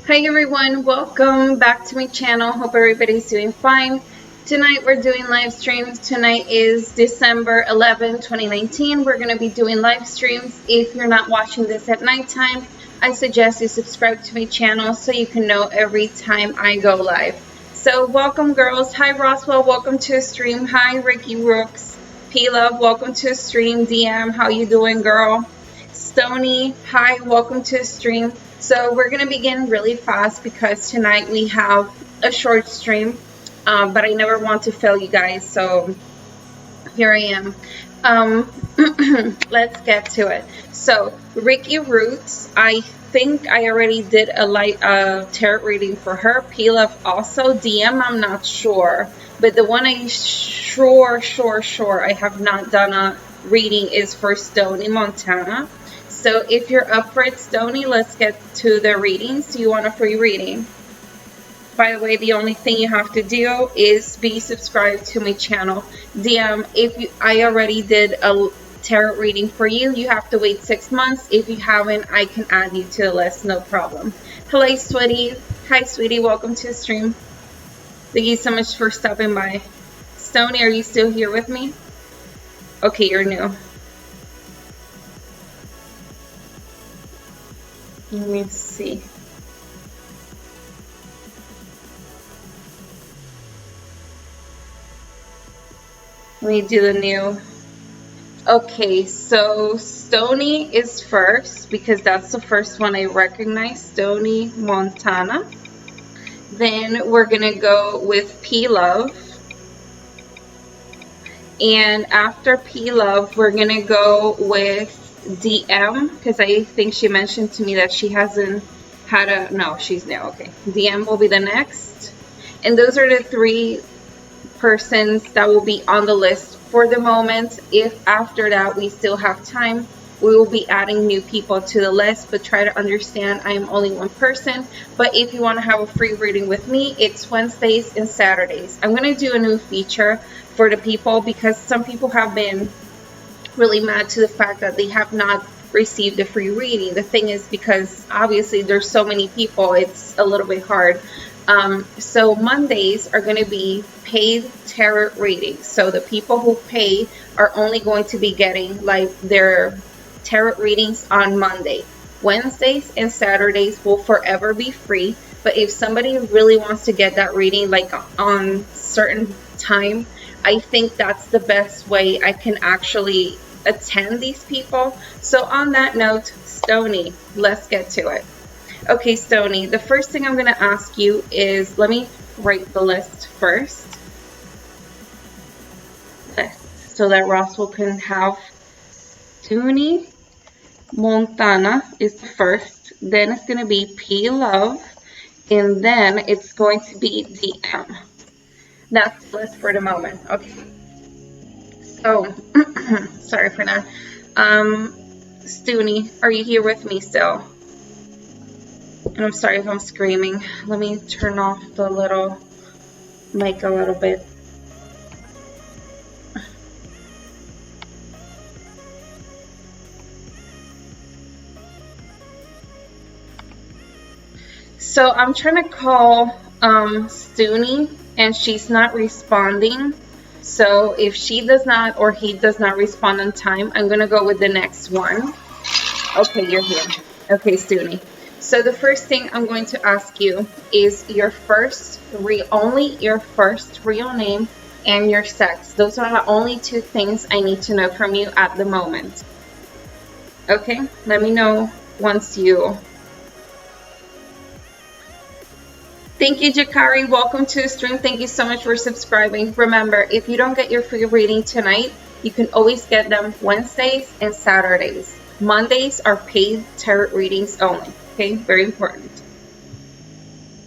Hi everyone, welcome back to my channel. Hope everybody's doing fine. Tonight we're doing live streams. Tonight is December 11, 2019. We're going to be doing live streams. If you're not watching this at nighttime, I suggest you subscribe to my channel so you can know every time I go live. So welcome girls. Hi Roswell, welcome to a stream. Hi Ricky Rooks. P-Love, welcome to a stream. DM, how you doing girl? Stony, hi, welcome to a stream. So we're going to begin really fast because tonight we have a short stream, but I never want to fail you guys, so here I am. Let's get to it. So Ricky Roots, I think I already did a light tarot reading for her. P-Love also. DM, I'm not sure, but the one I sure I have not done a reading is for Stony Montana. So if you're up for it, Stony, let's get to the readings. Do you want a free reading? By the way, the only thing you have to do is be subscribed to my channel. DM, I already did a tarot reading for you, you have to wait 6 months. If you haven't, I can add you to the list, no problem. Hello, sweetie. Hi, sweetie. Welcome to the stream. Thank you so much for stopping by. Stony, are you still here with me? Okay, you're new. Let me see. Let me do the new. Okay, so Stony is first because that's the first one I recognize. Stony Montana. Then we're gonna go with P-Love. And after P-Love, we're gonna go with DM because I think she mentioned to me that she hasn't had a, no, she's new. Okay, DM will be the next. And those are the three persons that will be on the list for the moment. If after that we still have time, we will be adding new people to the list, but try to understand I am only one person. But if you want to have a free reading with me, it's Wednesdays and Saturdays. I'm going to do a new feature for the people because some people have been really mad to the fact that they have not received a free reading. The thing is, because obviously there's so many people, it's a little bit hard. So Mondays are going to be paid tarot readings. So the people who pay are only going to be getting like their tarot readings on Monday. Wednesdays and Saturdays will forever be free. But if somebody really wants to get that reading like on certain time, I think that's the best way I can actually attend these people. So on that note, Stony, let's get to it. Okay, Stony, the first thing I'm going to ask you is, let me write the list first. So that Roswell can have Stony Montana is the first. Then it's going to be P-Love. And then it's going to be DM. That's the list for the moment. Okay. So, sorry for that. Stony, are you here with me still? And I'm sorry if I'm screaming. Let me turn off the little mic a little bit. So I'm trying to call Stony and she's not responding. So if she does not or he does not respond on time, I'm going to go with the next one. Okay, you're here. Okay, Stony. So the first thing I'm going to ask you is only your first real name and your sex. Those are the only two things I need to know from you at the moment. Okay, let me know once you... Thank you, Jakari. Welcome to the stream. Thank you so much for subscribing. Remember, if you don't get your free reading tonight, you can always get them Wednesdays and Saturdays. Mondays are paid tarot readings only. Okay, very important.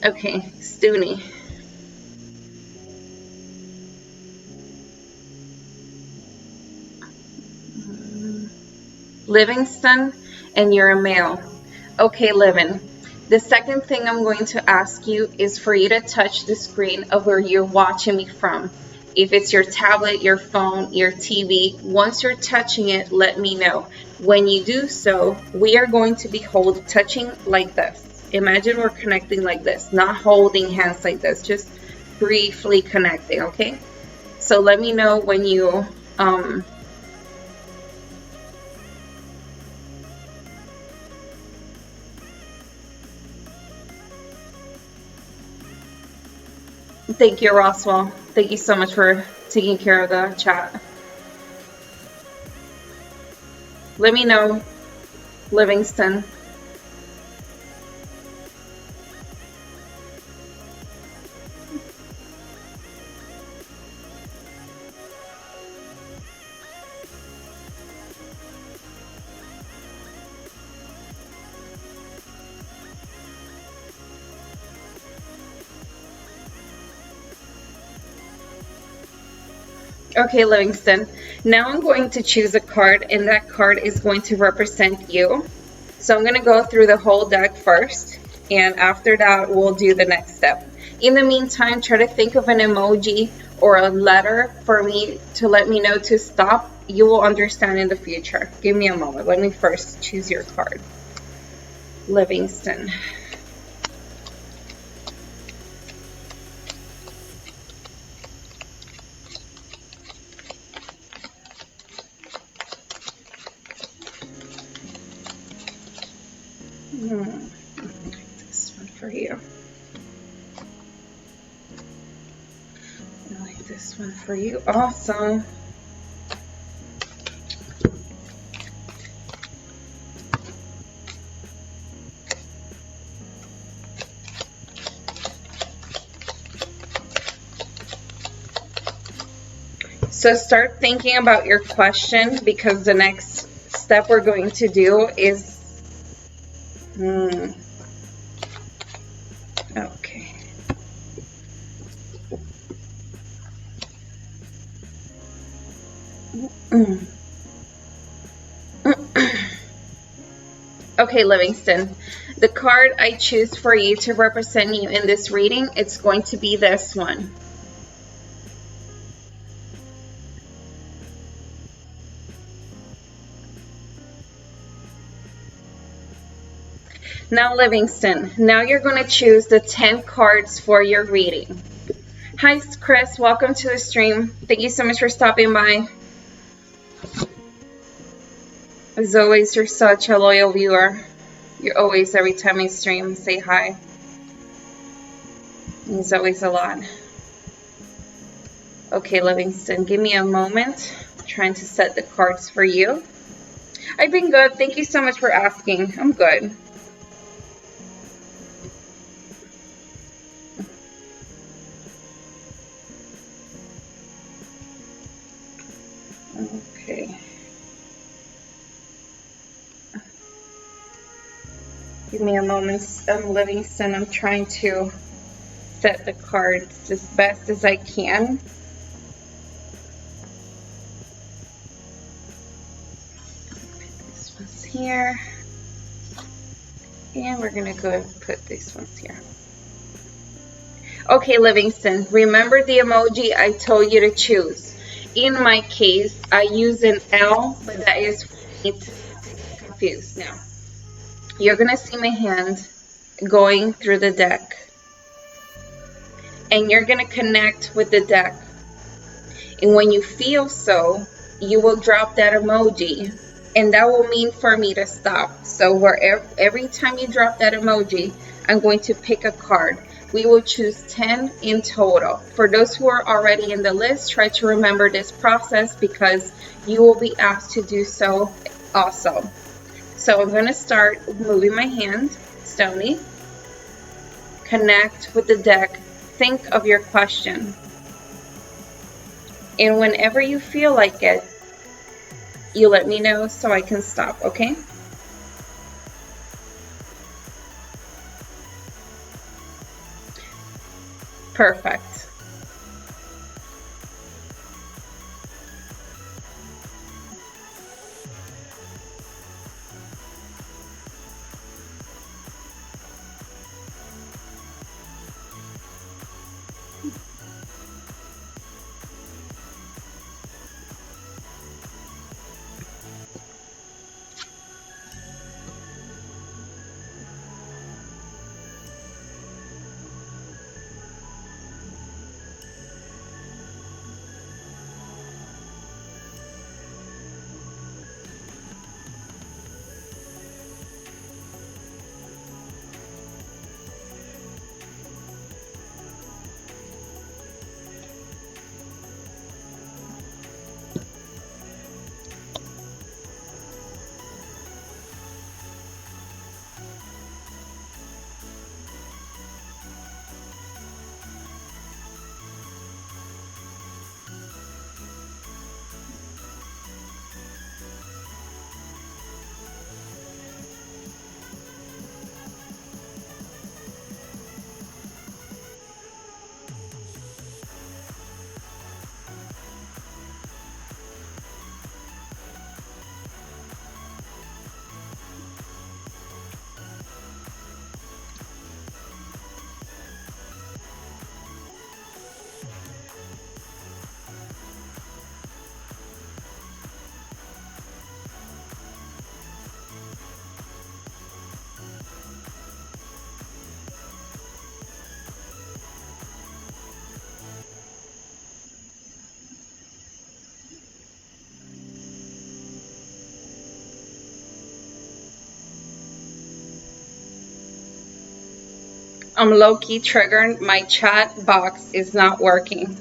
Okay, Stony. Livingston, and you're a male. Okay, Livin. The second thing I'm going to ask you is for you to touch the screen of where you're watching me from. If it's your tablet, your phone, your TV, once you're touching it, let me know. When you do so, we are going to be touching like this. Imagine we're connecting like this, not holding hands like this, just briefly connecting, okay? So let me know when you thank you, Roswell. Thank you so much for taking care of the chat. Let me know, Livingston. Okay, Livingston. Now I'm going to choose a card, and that card is going to represent you. So I'm going to go through the whole deck first, and after that, we'll do the next step. In the meantime, try to think of an emoji or a letter for me to let me know to stop. You will understand in the future. Give me a moment. Let me first choose your card. Livingston. This one for you. I like this one for you. Awesome. So start thinking about your question, because the next step we're going to do is okay. Okay, Livingston. The card I choose for you to represent you in this reading, it's going to be this one. Now, Livingston, now you're going to choose the 10 cards for your reading. Hi, Chris. Welcome to the stream. Thank you so much for stopping by. As always, you're such a loyal viewer. You're always, every time I stream, say hi. It's always a lot. Okay, Livingston, give me a moment. I'm trying to set the cards for you. I've been good. Thank you so much for asking. I'm good. Okay. Give me a moment, Livingston. I'm trying to set the cards as best as I can. This one's here. And we're going to go and put these ones here. Okay, Livingston, remember the emoji I told you to choose. In my case, I use an L, but that is for me to get confused. Now, you're going to see my hand going through the deck. And you're going to connect with the deck. And when you feel so, you will drop that emoji. And that will mean for me to stop. So wherever, every time you drop that emoji, I'm going to pick a card. We will choose 10 in total. For those who are already in the list, try to remember this process because you will be asked to do so also. So I'm going to start moving my hand, Stony. Connect with the deck. Think of your question. And whenever you feel like it, you let me know so I can stop, okay? Perfect. I'm low-key triggered. My chat box is not working.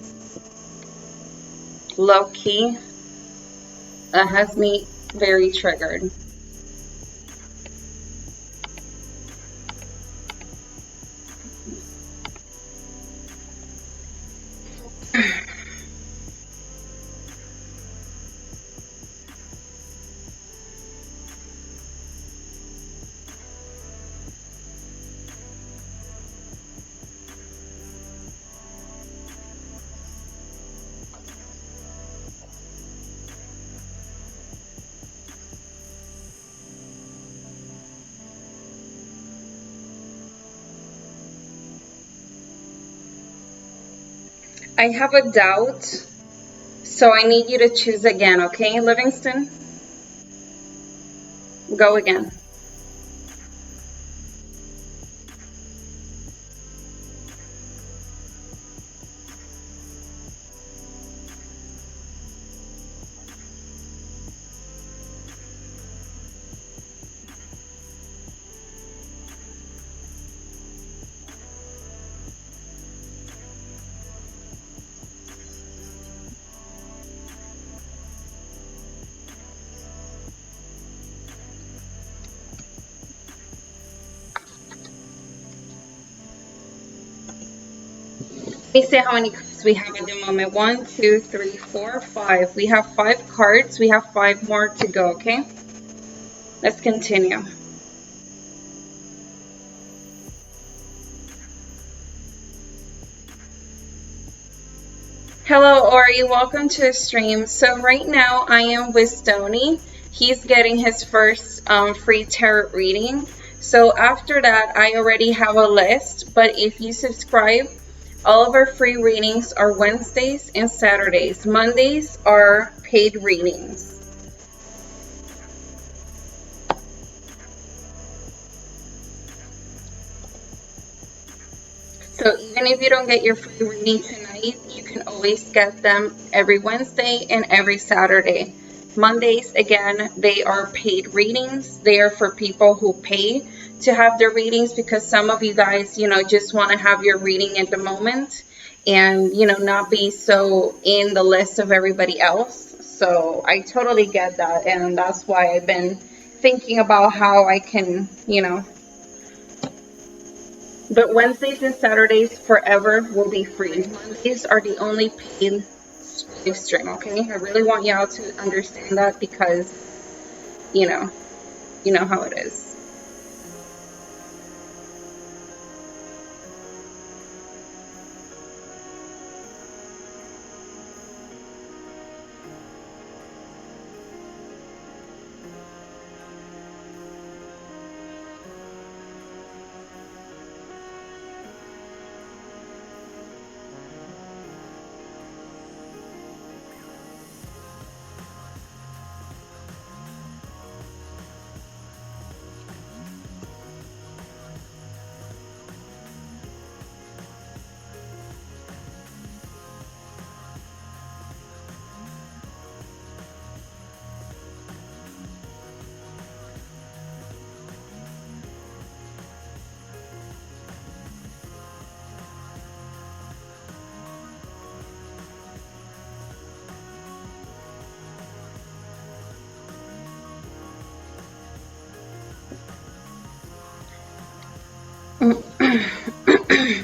Low-key. That has me very triggered. I have a doubt, so I need you to choose again, okay, Livingston? Go again. Let me see how many cards we have at the moment. 1, 2, 3, 4, 5. We have 5 cards. We have 5 more to go, okay? Let's continue. Hello, Ori. Welcome to the stream. So right now I am with Stoney. He's getting his first free tarot reading. So after that, I already have a list. But if you subscribe, all of our free readings are Wednesdays and Saturdays. Mondays are paid readings. So even if you don't get your free reading tonight, you can always get them every Wednesday and every Saturday. Mondays, again, they are paid readings. They are for people who pay to have their readings, because some of you guys, just want to have your reading at the moment and, not be so in the list of everybody else. So I totally get that. And that's why I've been thinking about how I can, but Wednesdays and Saturdays forever will be free. Mondays are the only paid live stream, okay? I really want y'all to understand that, because, you know how it is.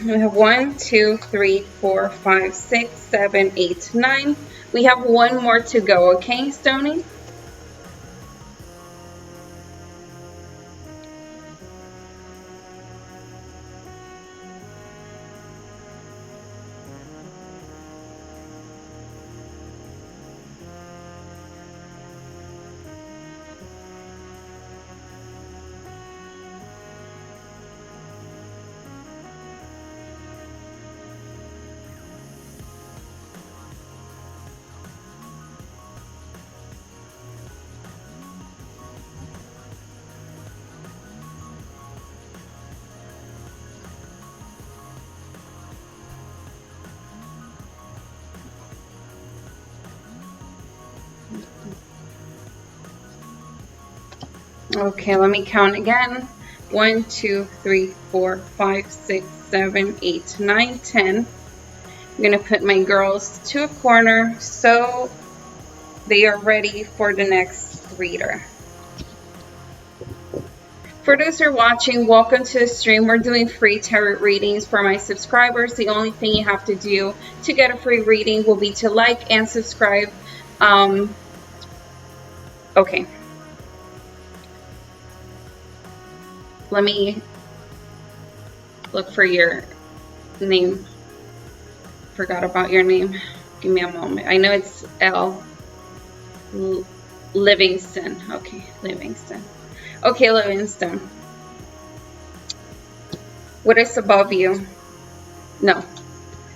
We have 1, 2, 3, 4, 5, 6, 7, 8, 9. We have one more to go, okay, Stoney? Okay, let me count again. 1, 2, 3, 4, 5, 6, 7, 8, 9, 10. I'm going to put my girls to a corner so they are ready for the next reader. For those who are watching, welcome to the stream. We're doing free tarot readings for my subscribers. The only thing you have to do to get a free reading will be to like and subscribe. Okay. Let me look for your name. Forgot about your name. Give me a moment. I know it's L. Livingston. Okay, Livingston. Okay, Livingston. What is above you? No.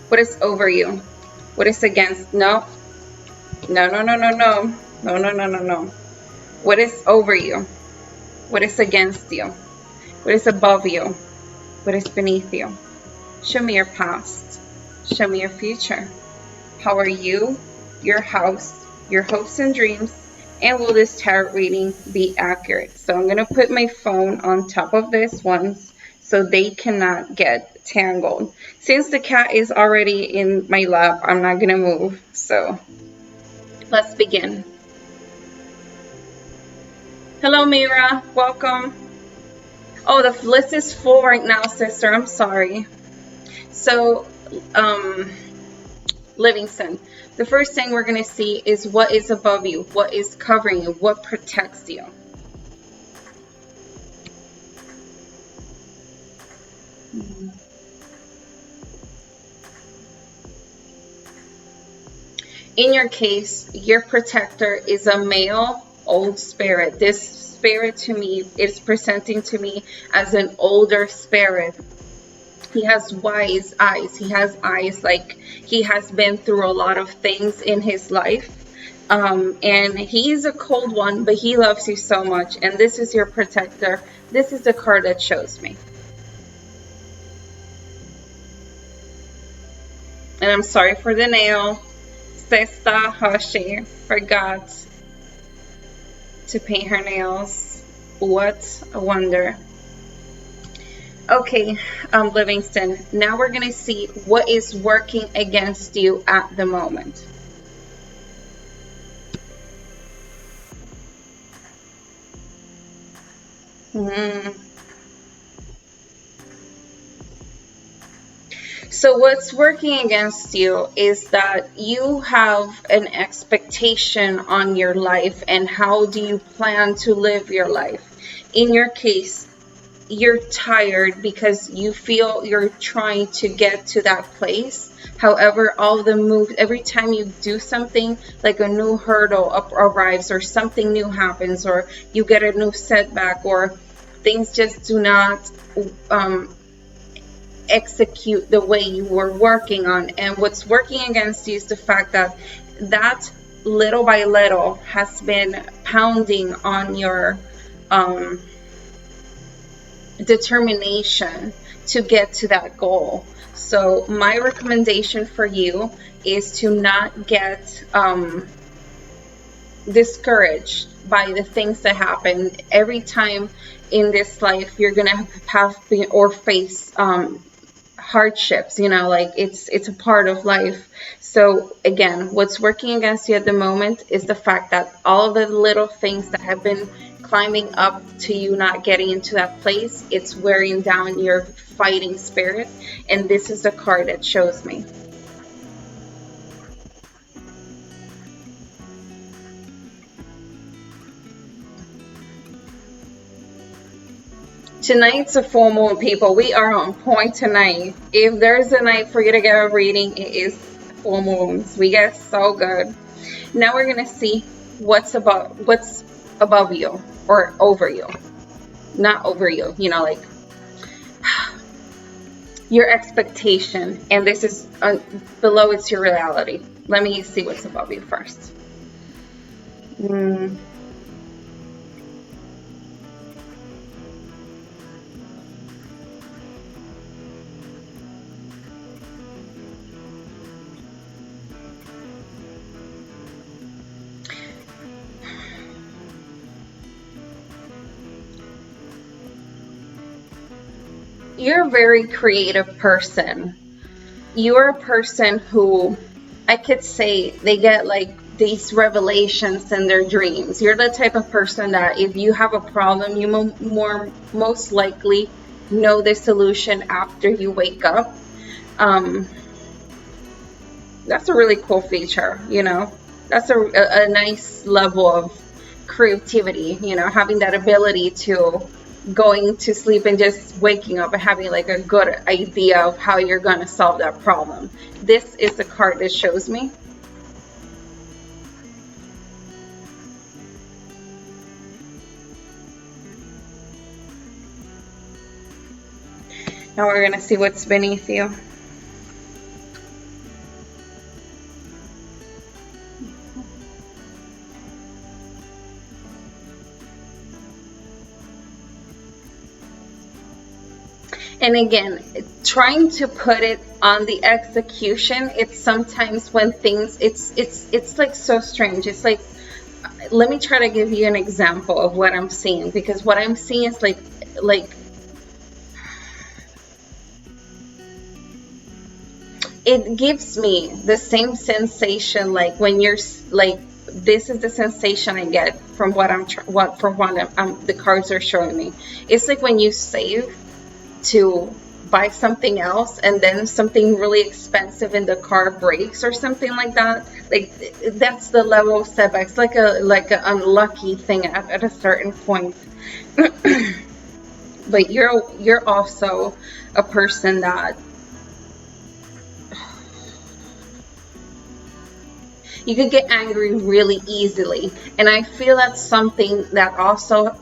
What is over you? What is against? No. No, no, no, no, no. No, no, no, no, no. What is over you? What is against you? What is above you? What is beneath you? Show me your past. Show me your future. How are you, your house, your hopes and dreams, and will this tarot reading be accurate? So I'm going to put my phone on top of this once so they cannot get tangled. Since the cat is already in my lap, I'm not going to move. So let's begin. Hello, Mira. Welcome. Oh, the list is full right now, sister. I'm sorry. So, Livingston, the first thing we're going to see is what is above you, what is covering you, what protects you. In your case, your protector is a male old spirit. This spirit to me is presenting to me as an older spirit. He has wise eyes. He has eyes like he has been through a lot of things in his life. And he's a cold one, but he loves you so much. And this is your protector. This is the card that shows me. And I'm sorry for the nail. Sesta Hashi forgot to paint her nails. What a wonder. Okay, Livingston, now we're going to see what is working against you at the moment. So what's working against you is that you have an expectation on your life and how do you plan to live your life. In your case, you're tired because you feel you're trying to get to that place. However, all the moves, every time you do something, like a new hurdle arrives or something new happens or you get a new setback or things just do not execute the way you were working on. And what's working against you is the fact that that little by little has been pounding on your determination to get to that goal. So my recommendation for you is to not get discouraged by the things that happen. Every time in this life you're gonna have or face hardships, you know, like it's a part of life. So again, what's working against you at the moment is the fact that all of the little things that have been climbing up to you not getting into that place, it's wearing down your fighting spirit. And this is the card that shows me. Tonight's a full moon, people. We are on point tonight. If there's a night for you to get a reading, it is full moons. We get so good. Now we're gonna see what's above you or over you. Not over you, you know, like your expectation. And this is below, it's your reality. Let me see what's above you first. you're a very creative person. You're a person who, I could say, they get like these revelations in their dreams. You're the type of person that if you have a problem, you most likely know the solution after you wake up. That's a really cool feature, you know. That's a nice level of creativity, you know, having that ability to going to sleep and just waking up and having like a good idea of how you're going to solve that problem. This is the card that shows me. Now we're going to see what's beneath you. And again, trying to put it on the execution, it's sometimes when things, it's like so strange. It's like, let me try to give you an example of what I'm seeing, because what I'm seeing is like it gives me the same sensation like when you're like, this is the sensation I get from what the cards are showing me. It's like when you save to buy something else and then something really expensive in the car breaks or something like that. Like that's the level of setbacks, like an unlucky thing at a certain point. But you're also a person that you could get angry really easily, and I feel that's something that also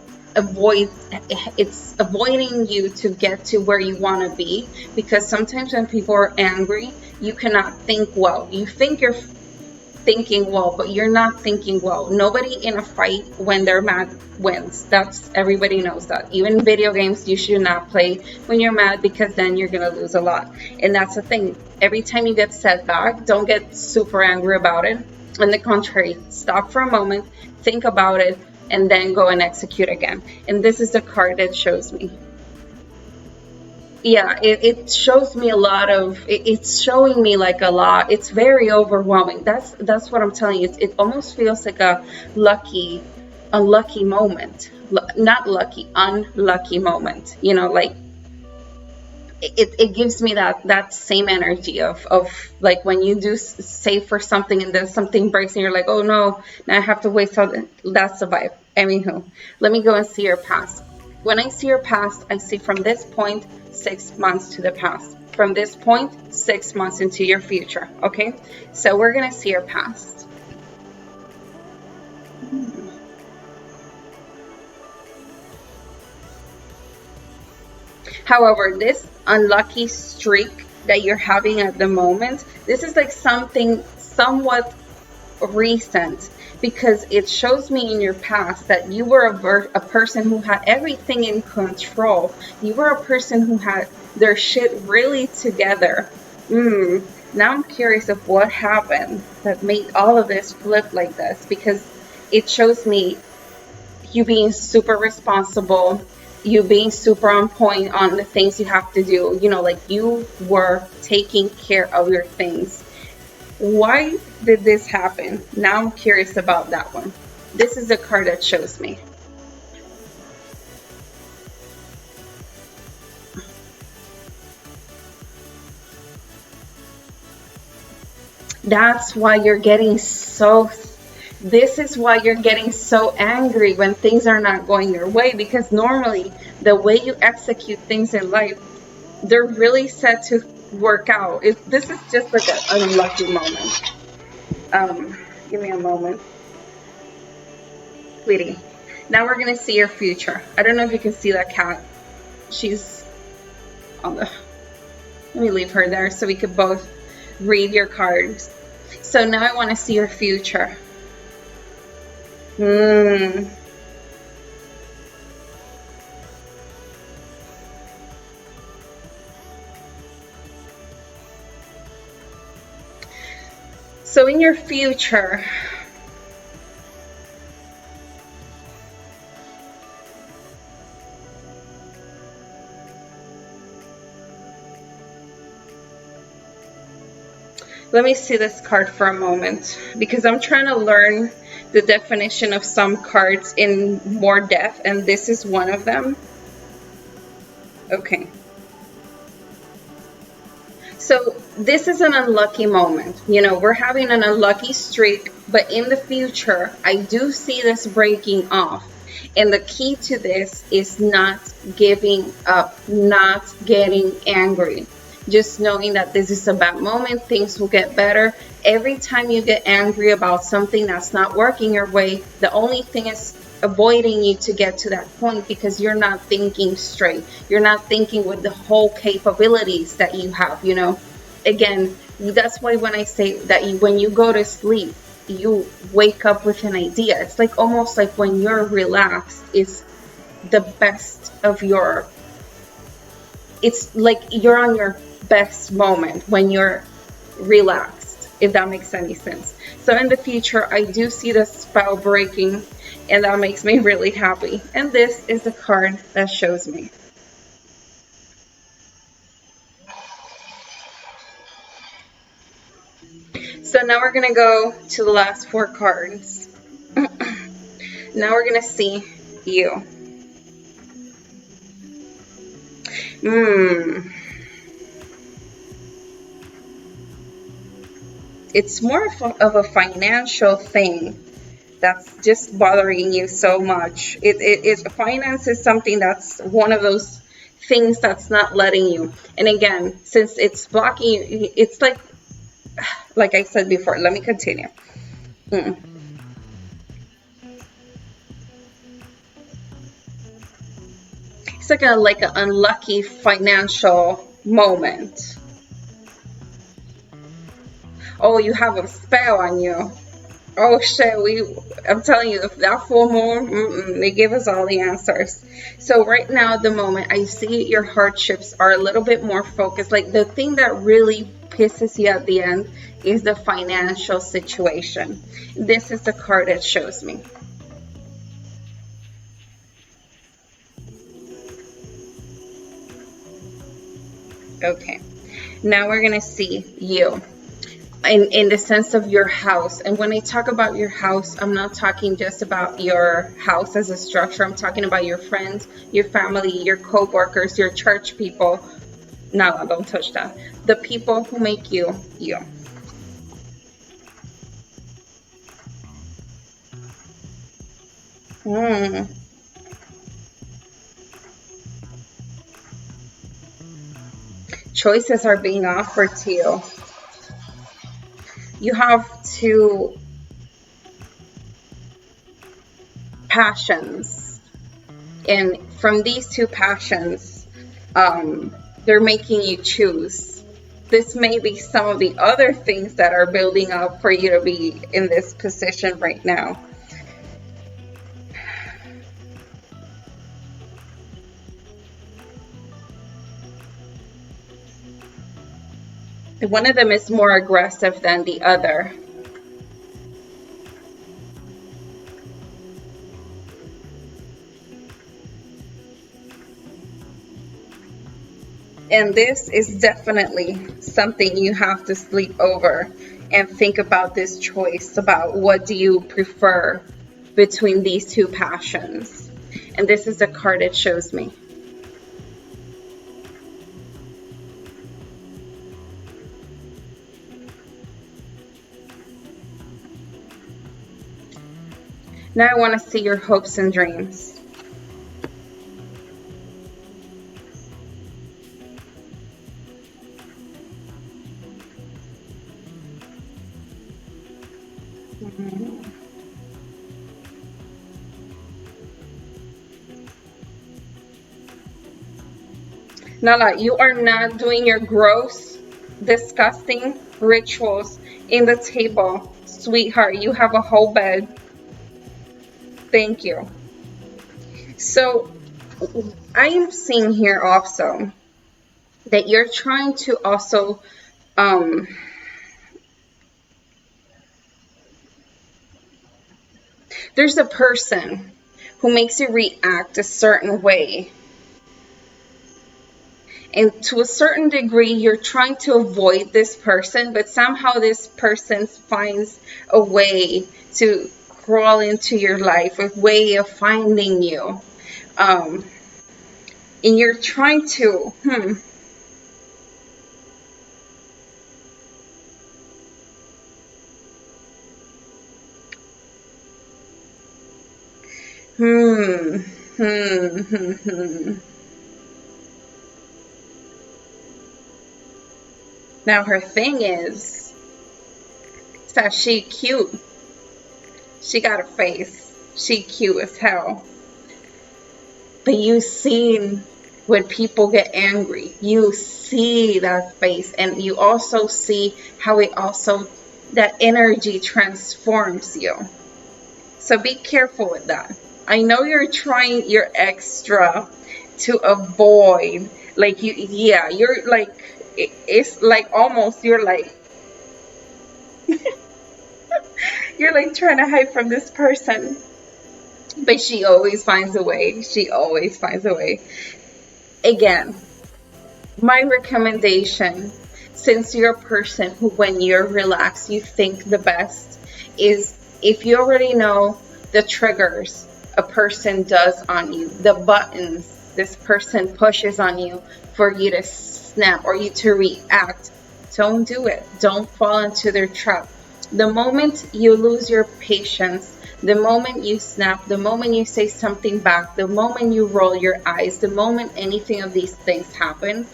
it's avoiding you to get to where you want to be, because sometimes when people are angry, you cannot think well. You think you're thinking well, but you're not thinking well. Nobody in a fight when they're mad wins. That's, everybody knows that. Even video games, you should not play when you're mad, because then you're gonna lose a lot. And that's the thing. Every time you get set back, don't get super angry about it. On the contrary, stop for a moment, think about it, and then go and execute again. And this is the card that shows me. Yeah, it shows me a lot of, it's showing me like a lot. It's very overwhelming. That's what I'm telling you. It almost feels like a unlucky moment. Not lucky, unlucky moment. You know, like it gives me that same energy of like when you do save for something and then something breaks and you're like, oh no, now I have to wait. So that's the vibe. Anywho, let me go and see your past. When I see your past, I see from this point 6 months to the past. From this point 6 months into your future. Okay, so we're gonna see your past. However, this unlucky streak that you're having at the moment, this is like something somewhat recent, because it shows me in your past that you were a person who had everything in control. You were a person who had their shit really together. Now I'm curious of what happened that made all of this flip like this, because it shows me you being super responsible, you being super on point on the things you have to do. You know, like you were taking care of your things. Why did this happen? Now I'm curious about that one. This is the card that shows me. That's why you're getting so, this is why you're getting so angry when things are not going your way, because normally the way you execute things in life, they're really set to work out. This is just like an unlucky moment. Give me a moment. Sweetie, now we're gonna see your future. I don't know if you can see that cat. She's on the, let me leave her there so we could both read your cards. So now I want to see your future. So in your future, Let me see this card for a moment because I'm trying to learn the definition of some cards in more depth, and this is one of them. Okay. So this is an unlucky moment. You know, we're having an unlucky streak, but in the future, I do see this breaking off. And the key to this is not giving up, not getting angry. Just knowing that this is a bad moment, things will get better. Every time you get angry about something that's not working your way, the only thing is avoiding you to get to that point because you're not thinking straight. You're not thinking with the whole capabilities that you have, you know. Again, that's why when I say that when you go to sleep, you wake up with an idea. It's like almost like when you're relaxed, it's the best of your, it's like you're on your best moment when you're relaxed, if that makes any sense. So in the future, I do see the spell breaking, and that makes me really happy. And this is the card that shows me. So now we're going to go to the last 4 cards. Now we're going to see you. It's more of a financial thing that's just bothering you so much. Finance is something that's one of those things that's not letting you. And again, since it's blocking you, it's like I said before, let me continue. It's like an unlucky financial moment. Oh, you have a spell on you. Oh shit, I'm telling you, if that full moon, they give us all the answers. So right now at the moment, I see your hardships are a little bit more focused. Like the thing that really pisses you at the end is the financial situation. This is the card that shows me. Okay, now we're gonna see you. In the sense of your house. And when I talk about your house, I'm not talking just about your house as a structure. I'm talking about your friends, your family, your co-workers, your church people. No, don't touch that. The people who make you, you. Choices are being offered to you. You have 2 passions, and from these 2 passions, they're making you choose. This may be some of the other things that are building up for you to be in this position right now. One of them is more aggressive than the other. And this is definitely something you have to sleep over and think about this choice, about what do you prefer between these 2 passions. And this is the card it shows me. Now I want to see your hopes and dreams. Nala, you are not doing your gross, disgusting rituals in the table. Sweetheart, you have a whole bed. Thank you. So I am seeing here also that you're trying to also there's a person who makes you react a certain way. And to a certain degree, you're trying to avoid this person, but somehow this person finds a way to crawl into your life, a way of finding you. And you're trying to, Now her thing is that she cute. She got a face. She cute as hell. But you seen when people get angry. You see that face, and you also see how that energy transforms you. So be careful with that. I know you're trying your extra to avoid, like you're like, it's like almost, you're like, you're like trying to hide from this person. But she always finds a way. She always finds a way. Again, my recommendation, since you're a person who, when you're relaxed, you think the best, is if you already know the triggers a person does on you, the buttons this person pushes on you for you to snap or you to react, don't do it. Don't fall into their trap. The moment you lose your patience, the moment you snap, the moment you say something back, the moment you roll your eyes, the moment anything of these things happen,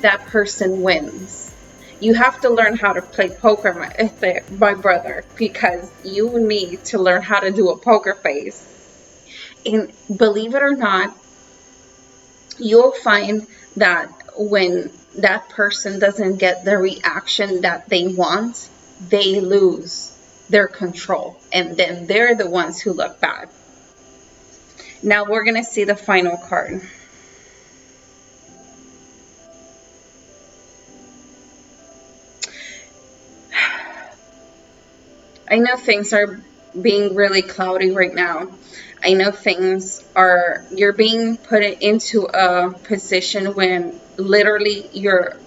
that person wins. You have to learn how to play poker, my brother, because you need to learn how to do a poker face. And believe it or not, you'll find that when that person doesn't get the reaction that they want, they lose their control, and then they're the ones who look bad. Now we're going to see the final card. I know things are being really cloudy right now. I know you're being put into a position when literally your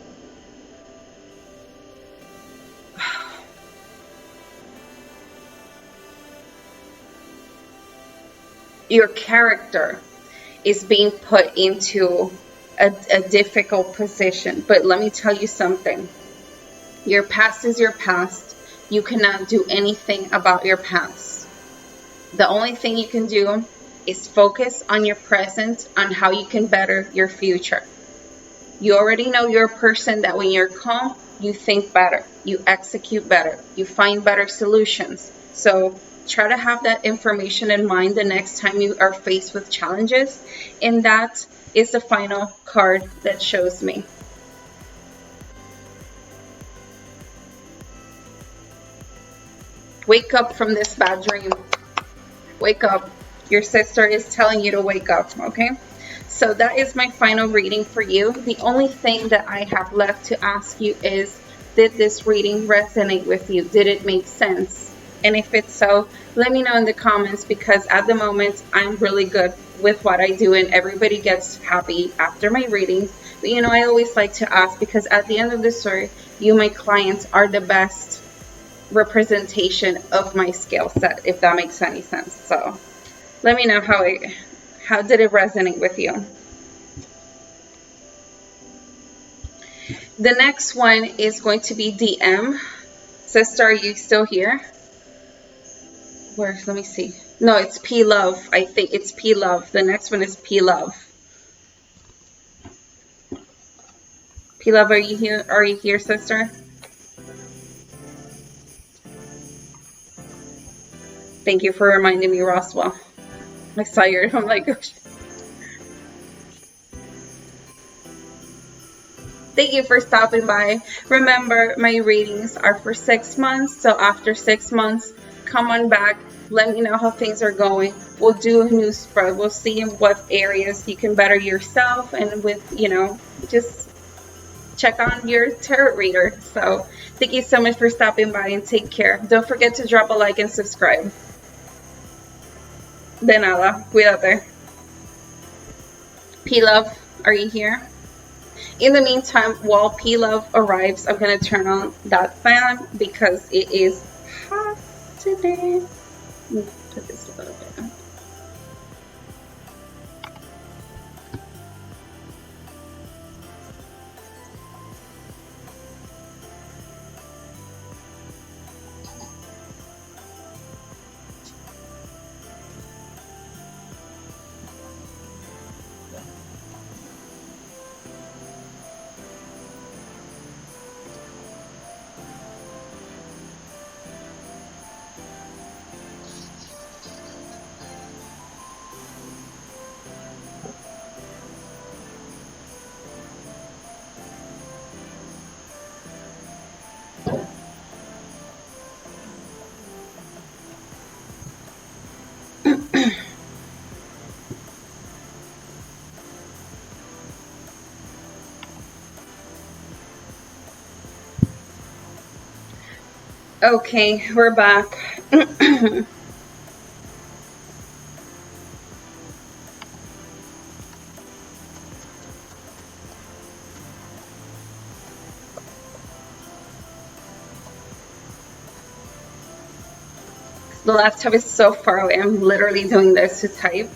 character is being put into a difficult position. But let me tell you something. Your past is your past. You cannot do anything about your past. The only thing you can do is focus on your present, on how you can better your future. You already know you're a person that when you're calm, you think better, you execute better, you find better solutions. So try to have that information in mind the next time you are faced with challenges. And that is the final card that shows me. Wake up from this bad dream. Wake up. Your sister is telling you to wake up, okay? So that is my final reading for you. The only thing that I have left to ask you is, did this reading resonate with you? Did it make sense? And if it's so, let me know in the comments, because at the moment I'm really good with what I do and everybody gets happy after my readings. But you know, I always like to ask, because at the end of the story, you, my clients, are the best representation of my skill set, if that makes any sense. So let me know how did it resonate with you. The next one is going to be DM. Sister, are you still here? Let me see. No, it's P Love. I think it's P Love. The next one is P Love. P Love, are you here? Are you here, sister? Thank you for reminding me, Roswell. I saw your, I'm like, gosh. Thank you for stopping by. Remember, my readings are for 6 months. So after 6 months, come on back. Let me know how things are going. We'll do a new spread. We'll see in what areas you can better yourself, and with, you know, just check on your tarot reader. So thank you so much for stopping by, and take care. Don't forget to drop a like and subscribe. De nada. Cuídate. P Love, are you here? In the meantime, while P Love arrives, I'm gonna turn on that fan because it is hot today. Put this a little bit up. Okay, we're back. The laptop is so far away. I'm literally doing this to type.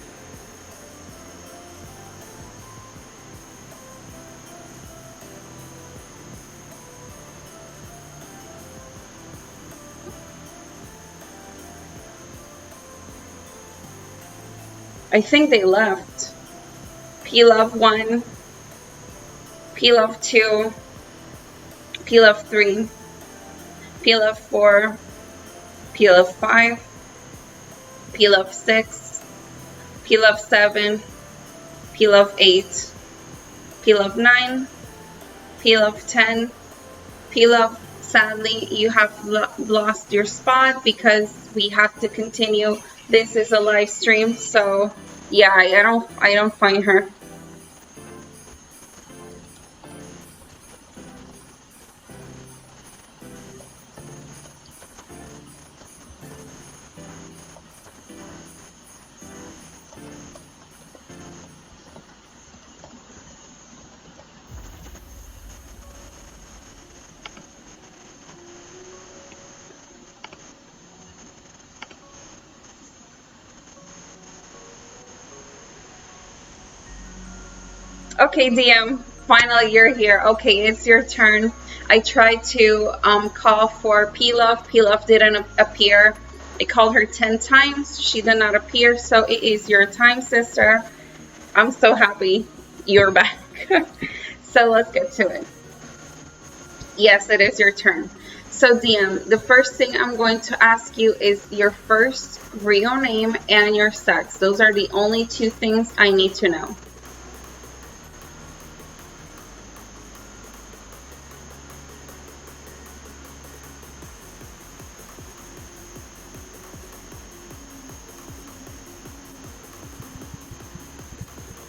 I think they left. P Love 1, P Love 2, P Love 3, P Love 4, P Love 5, P Love 6, P Love 7, P Love 8, P Love 9, P Love 10, P Love, sadly you have lost your spot because we have to continue. This is a live stream, so yeah, I don't find her. Okay, DM, finally you're here. Okay, it's your turn. I tried to call for P Love. P Love didn't appear. I called her 10 times. She did not appear, so it is your time, sister. I'm so happy you're back. So let's get to it. Yes, it is your turn. So DM, the first thing I'm going to ask you is your first real name and your sex. Those are the only two things I need to know.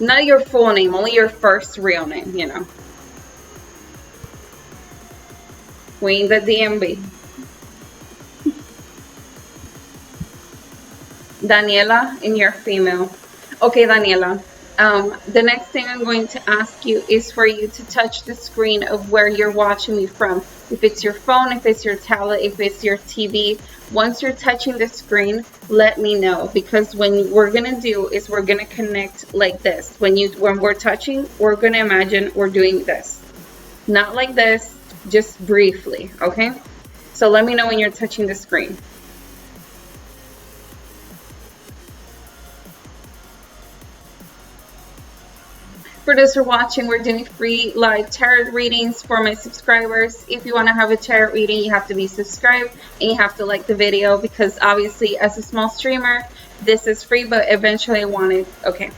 Not your full name, only your first real name, you know. We in the DMV. Daniela, and you're female. Okay, Daniela. The next thing I'm going to ask you is for you to touch the screen of where you're watching me from. If it's your phone, if it's your tablet, if it's your TV, once you're touching the screen, let me know, because when we're gonna do is we're gonna connect like this. When we're touching, we're gonna imagine we're doing this. Not like this, just briefly, okay? So let me know when you're touching the screen. For those who are watching, we're doing free live tarot readings for my subscribers. If you want to have a tarot reading, you have to be subscribed and you have to like the video, because obviously as a small streamer, this is free, but eventually I want it. Okay.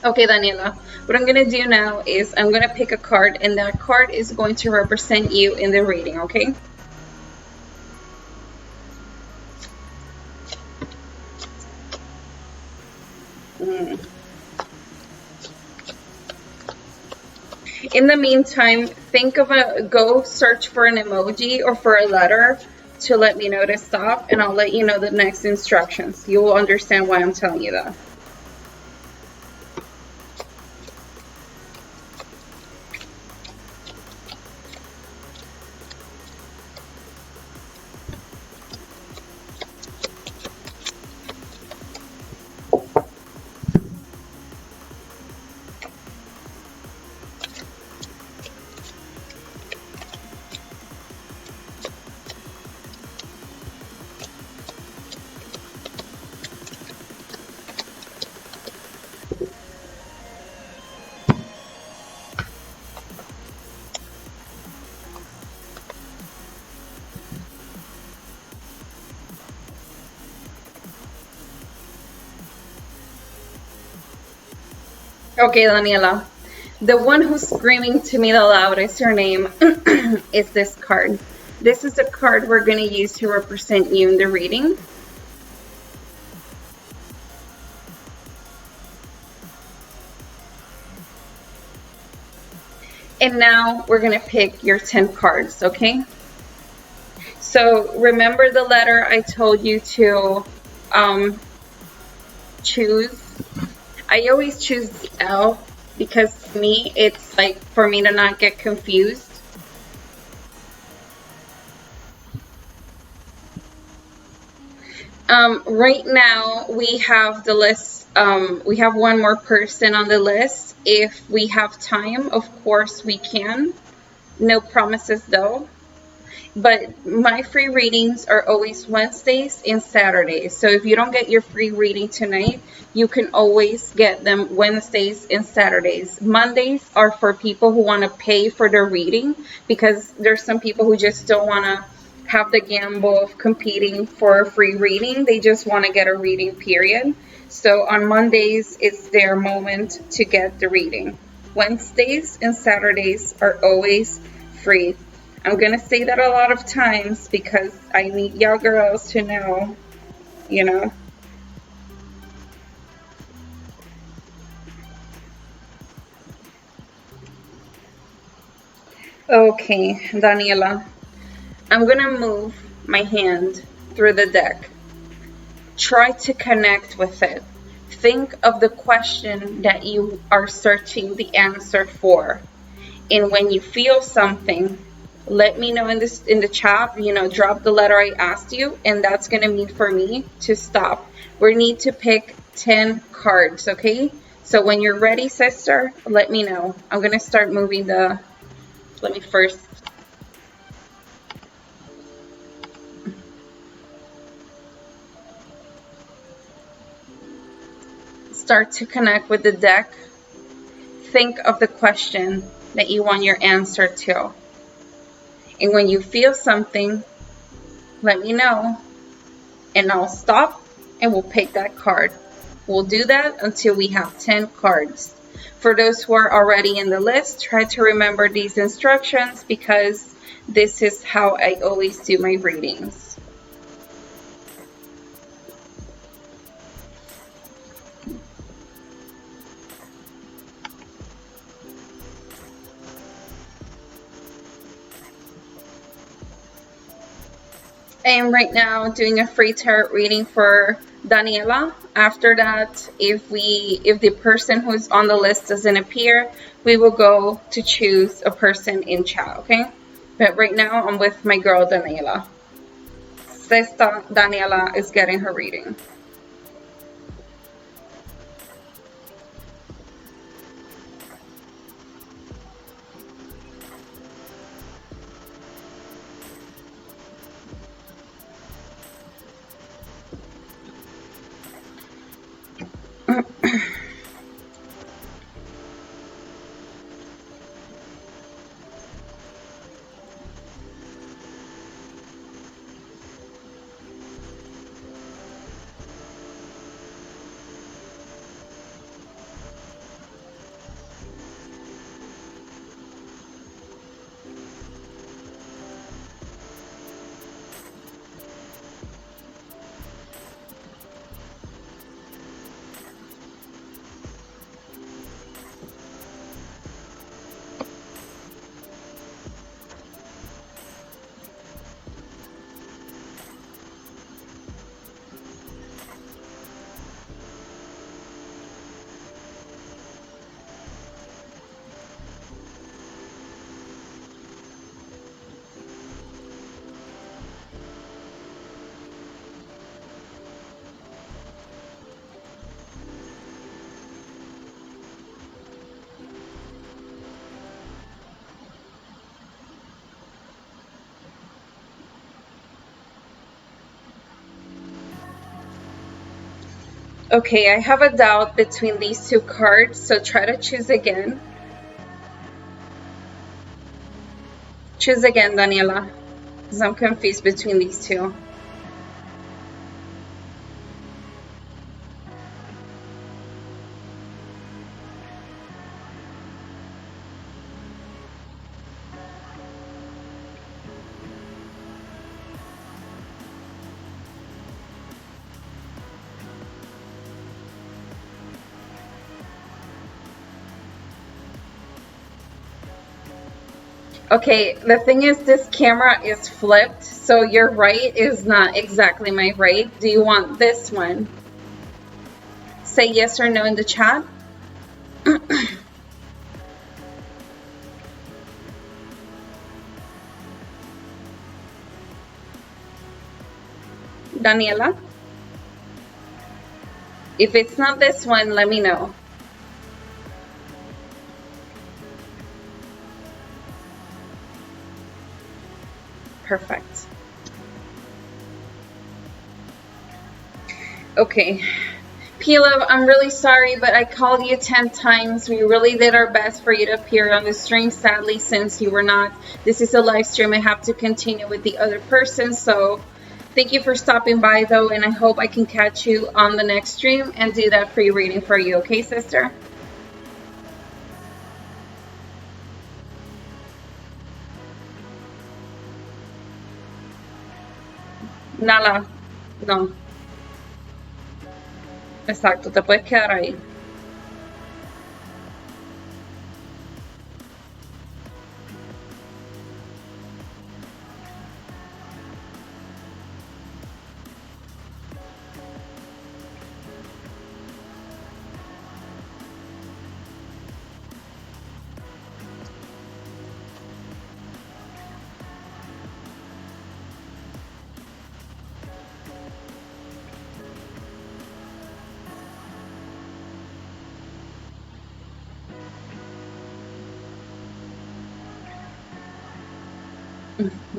Okay, Daniela, what I'm going to do now is I'm going to pick a card, and that card is going to represent you in the reading, okay? In the meantime, go search for an emoji or for a letter to let me know to stop, and I'll let you know the next instructions. You will understand why I'm telling you that. Okay, Daniela. The one who's screaming to me the loudest, her name, is this card. This is the card we're going to use to represent you in the reading. And now we're going to pick your 10 cards, okay? So remember the letter I told you to choose? I always choose the L because to me, it's like for me to not get confused. Right now we have the list. We have one more person on the list. If we have time, of course we can. No promises though. But my free readings are always Wednesdays and Saturdays. So if you don't get your free reading tonight, you can always get them Wednesdays and Saturdays. Mondays are for people who want to pay for their reading, because there's some people who just don't want to have the gamble of competing for a free reading. They just want to get a reading, period. So on Mondays, it's their moment to get the reading. Wednesdays and Saturdays are always free. I'm going to say that a lot of times because I need y'all girls to know, you know. Okay, Daniela. I'm going to move my hand through the deck. Try to connect with it. Think of the question that you are searching the answer for. And when you feel something, let me know in the chat, you know, drop the letter I asked you, and that's going to mean for me to stop. We need to pick 10 cards, okay? So when you're ready, sister, let me know. I'm going to start moving let me first. Start to connect with the deck. Think of the question that you want your answer to. And when you feel something, let me know, and I'll stop and we'll pick that card. We'll do that until we have 10 cards. For those who are already in the list, try to remember these instructions because this is how I always do my readings. I am right now doing a free tarot reading for Daniela. After that, if the person who's on the list doesn't appear, we will go to choose a person in chat, okay? But right now, I'm with my girl Daniela. Sister Daniela is getting her reading. Okay, I have a doubt between these two cards, so try to choose again. Choose again, Daniela, because I'm confused between these two. Okay, the thing is, this camera is flipped, so your right is not exactly my right. Do you want this one? Say yes or no in the chat. Daniela? If it's not this one, let me know. Perfect. Okay. P-Love, I'm really sorry, but I called you 10 times. We really did our best for you to appear on the stream. Sadly, since you were not, this is a live stream. I have to continue with the other person. So thank you for stopping by, though, and I hope I can catch you on the next stream and do that free reading for you. Okay, sister? Nala, no. Exacto, te puedes quedar ahí.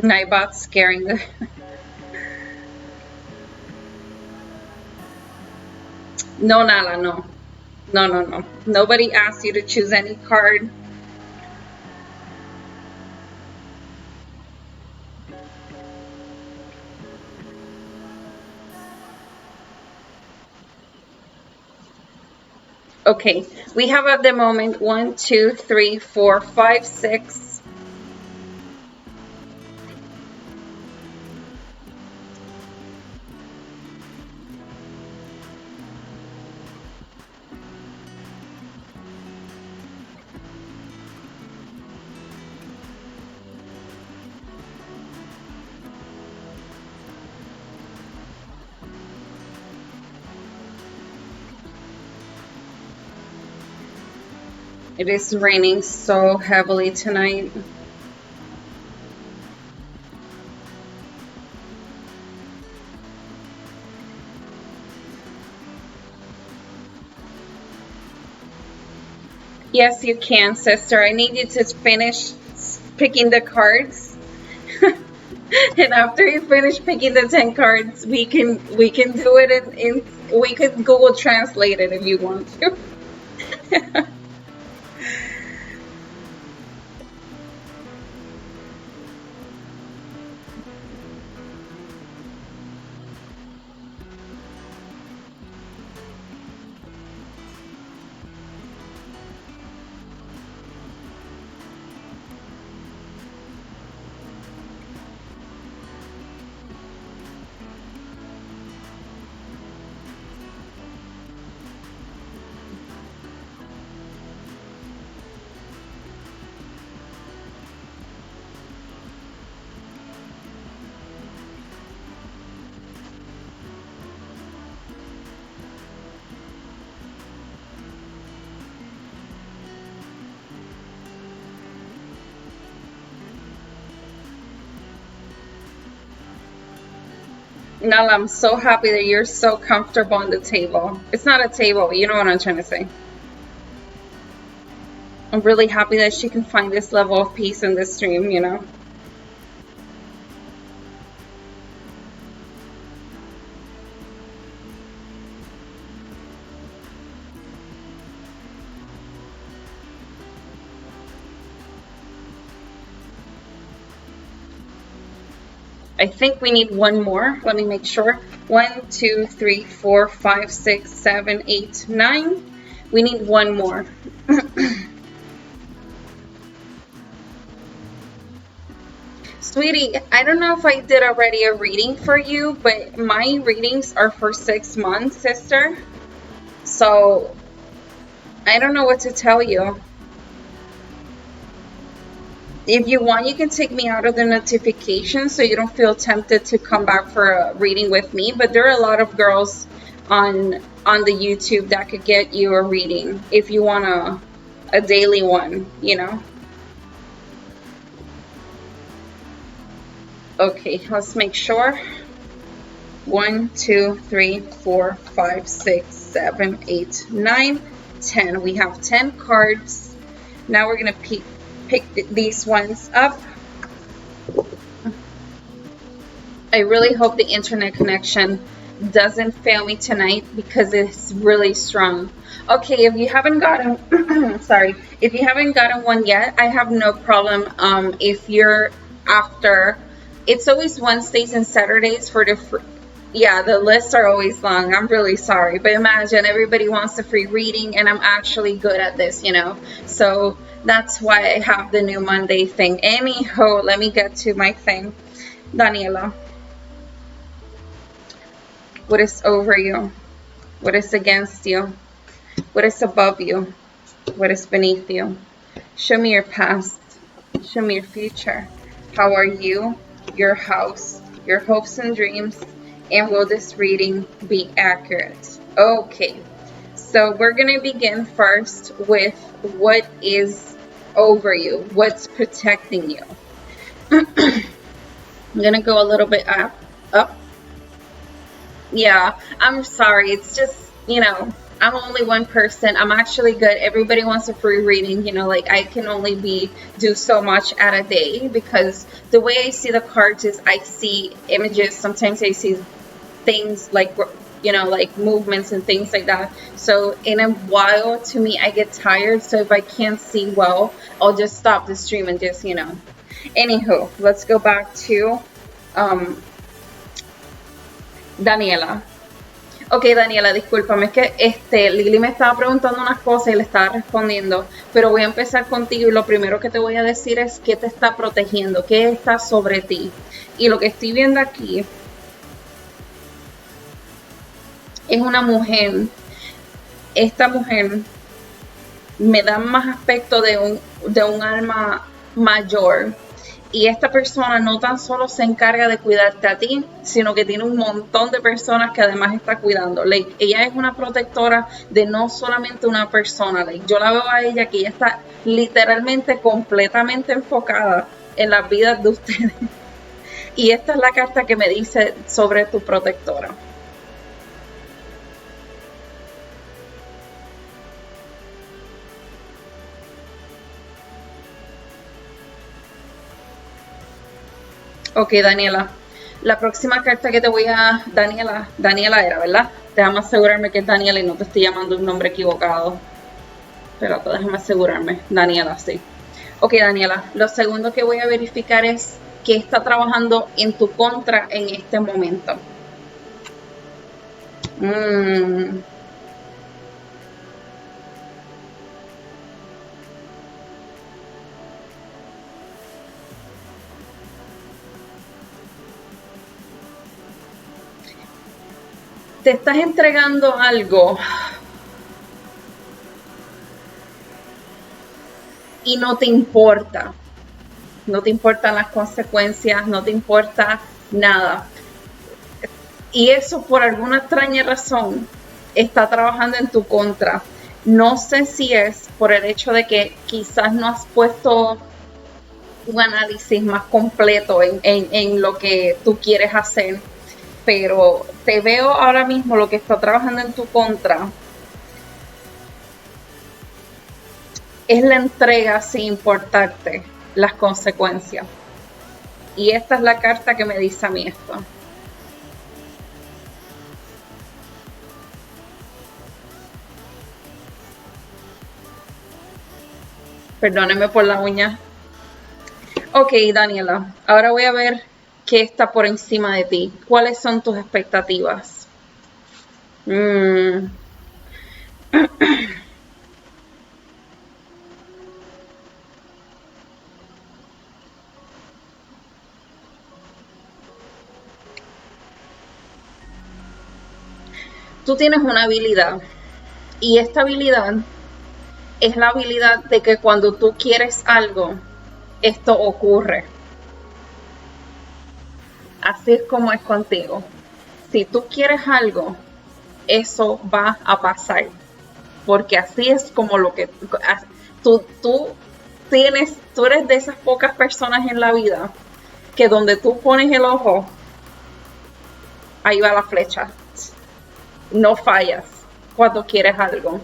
Nightbot scaring the... No, Nala, no. No, no, no. Nobody asked you to choose any card. Okay, we have at the moment 1, 2, 3, 4, 5, 6. It is raining so heavily tonight. Yes, you can, sister. I need you to finish picking the cards. And after you finish picking the 10 cards, we can do it in we could Google Translate it if you want to. Nala, I'm so happy that you're so comfortable on the table. It's not a table, you know what I'm trying to say. I'm really happy that she can find this level of peace in this stream, you know. I think we need one more. Let me make sure. 1, 2, 3, 4, 5, 6, 7, 8, 9. We need one more. Sweetie, I don't know if I did already a reading for you, but my readings are for 6 months, sister. So I don't know what to tell you. If you want, you can take me out of the notifications so you don't feel tempted to come back for a reading with me. But there are a lot of girls on the YouTube that could get you a reading if you want a daily one, you know. Okay, let's make sure. 1, 2, 3, 4, 5, 6, 7, 8, 9, 10. We have 10 cards. Now we're gonna pick these ones up. I really hope the internet connection doesn't fail me tonight because it's really strong. Okay, if you haven't gotten sorry, if you haven't gotten one yet, I have no problem. If you're after, it's always Wednesdays and Saturdays for the yeah, the lists are always long. I'm really sorry, but imagine everybody wants a free reading and I'm actually good at this, you know. So that's why I have the new Monday thing. Anyhow, let me get to my thing. Daniela, what is over you? What is against you? What is above you? What is beneath you? Show me your past. Show me your future. How are you? Your house, your hopes and dreams, and will this reading be accurate? Okay, so we're going to begin first with what is over you, what's protecting you. I'm going to go a little bit up. Yeah, I'm sorry. It's just, you know, I'm only one person. I'm actually good. Everybody wants a free reading, you know, like I can only do so much at a day because the way I see the cards is I see images. Sometimes I see things like, you know, like movements and things like that. So in a while, to me, I get tired. So if I can't see well, I'll just stop the stream and just, you know. Anywho, let's go back to Daniela. Ok, Daniela, discúlpame, es que Lili me estaba preguntando unas cosas y le estaba respondiendo, pero voy a empezar contigo y lo primero que te voy a decir es qué te está protegiendo, qué está sobre ti. Y lo que estoy viendo aquí es una mujer. Esta mujer me da más aspecto de un alma mayor. Y esta persona no tan solo se encarga de cuidarte a ti, sino que tiene un montón de personas que además está cuidando. Like, ella es una protectora de no solamente una persona. Like, yo la veo a ella que ella está literalmente completamente enfocada en las vidas de ustedes. Y esta es la carta que me dice sobre tu protectora. Ok, Daniela. La próxima carta que te voy a... Daniela era, ¿verdad? Déjame asegurarme que es Daniela y no te estoy llamando un nombre equivocado. Pero déjame asegurarme. Daniela, sí. Ok, Daniela. Lo segundo que voy a verificar es que está trabajando en tu contra en este momento. Te estás entregando algo y no te importa. No te importan las consecuencias, no te importa nada. Y eso por alguna extraña razón está trabajando en tu contra. No sé si es por el hecho de que quizás no has puesto un análisis más completo en lo que tú quieres hacer. Pero te veo ahora mismo lo que está trabajando en tu contra es la entrega sin importarte las consecuencias. Y esta es la carta que me dice a mí esto. Perdóneme por la uña. Ok, Daniela, ahora voy a ver ¿Qué está por encima de ti? ¿Cuáles son tus expectativas? Mm. Tú tienes una habilidad y esta habilidad es la habilidad de que cuando tú quieres algo, esto ocurre. Así es como es contigo. Si tú quieres algo, eso va a pasar. Porque así es como lo que tú tienes, tú eres de esas pocas personas en la vida que donde tú pones el ojo, ahí va la flecha. No fallas cuando quieres algo.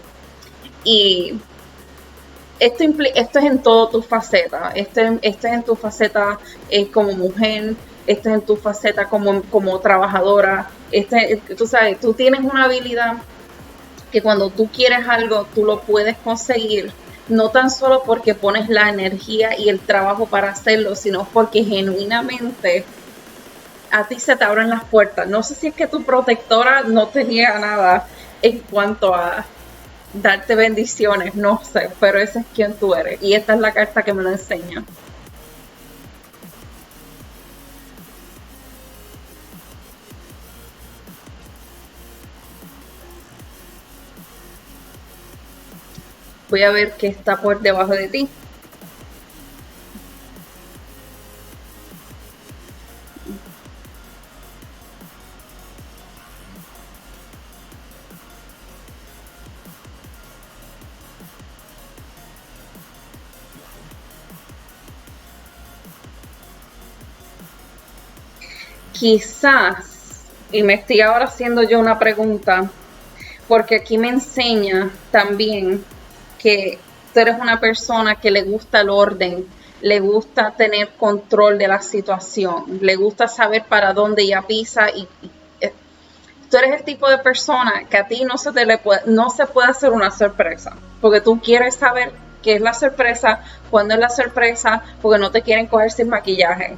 Y esto es en toda tu faceta. Esto es en tu faceta como mujer, esto es en tu faceta como trabajadora. Tú sabes, tú tienes una habilidad que cuando tú quieres algo, tú lo puedes conseguir, no tan solo porque pones la energía y el trabajo para hacerlo, sino porque genuinamente a ti se te abren las puertas. No sé si es que tu protectora no te niega nada en cuanto a darte bendiciones, no sé, pero ese es quien tú eres. Y esta es la carta que me lo enseña. Voy a ver qué está por debajo de ti. Quizás, y me estoy ahora haciendo yo una pregunta, porque aquí me enseña también que tú eres una persona que le gusta el orden, le gusta tener control de la situación, le gusta saber para dónde ella pisa y tú eres el tipo de persona que a ti no se puede hacer una sorpresa, porque tú quieres saber qué es la sorpresa, cuándo es la sorpresa, porque no te quieren coger sin maquillaje.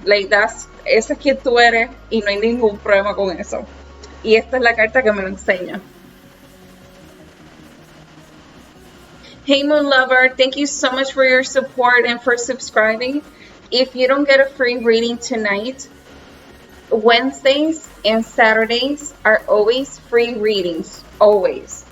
Ese es quien tú eres y no hay ningún problema con eso. Y esta es la carta que me lo enseña. Hey Moon Lover, thank you so much for your support and for subscribing. If you don't get a free reading tonight, Wednesdays and Saturdays are always free readings, always.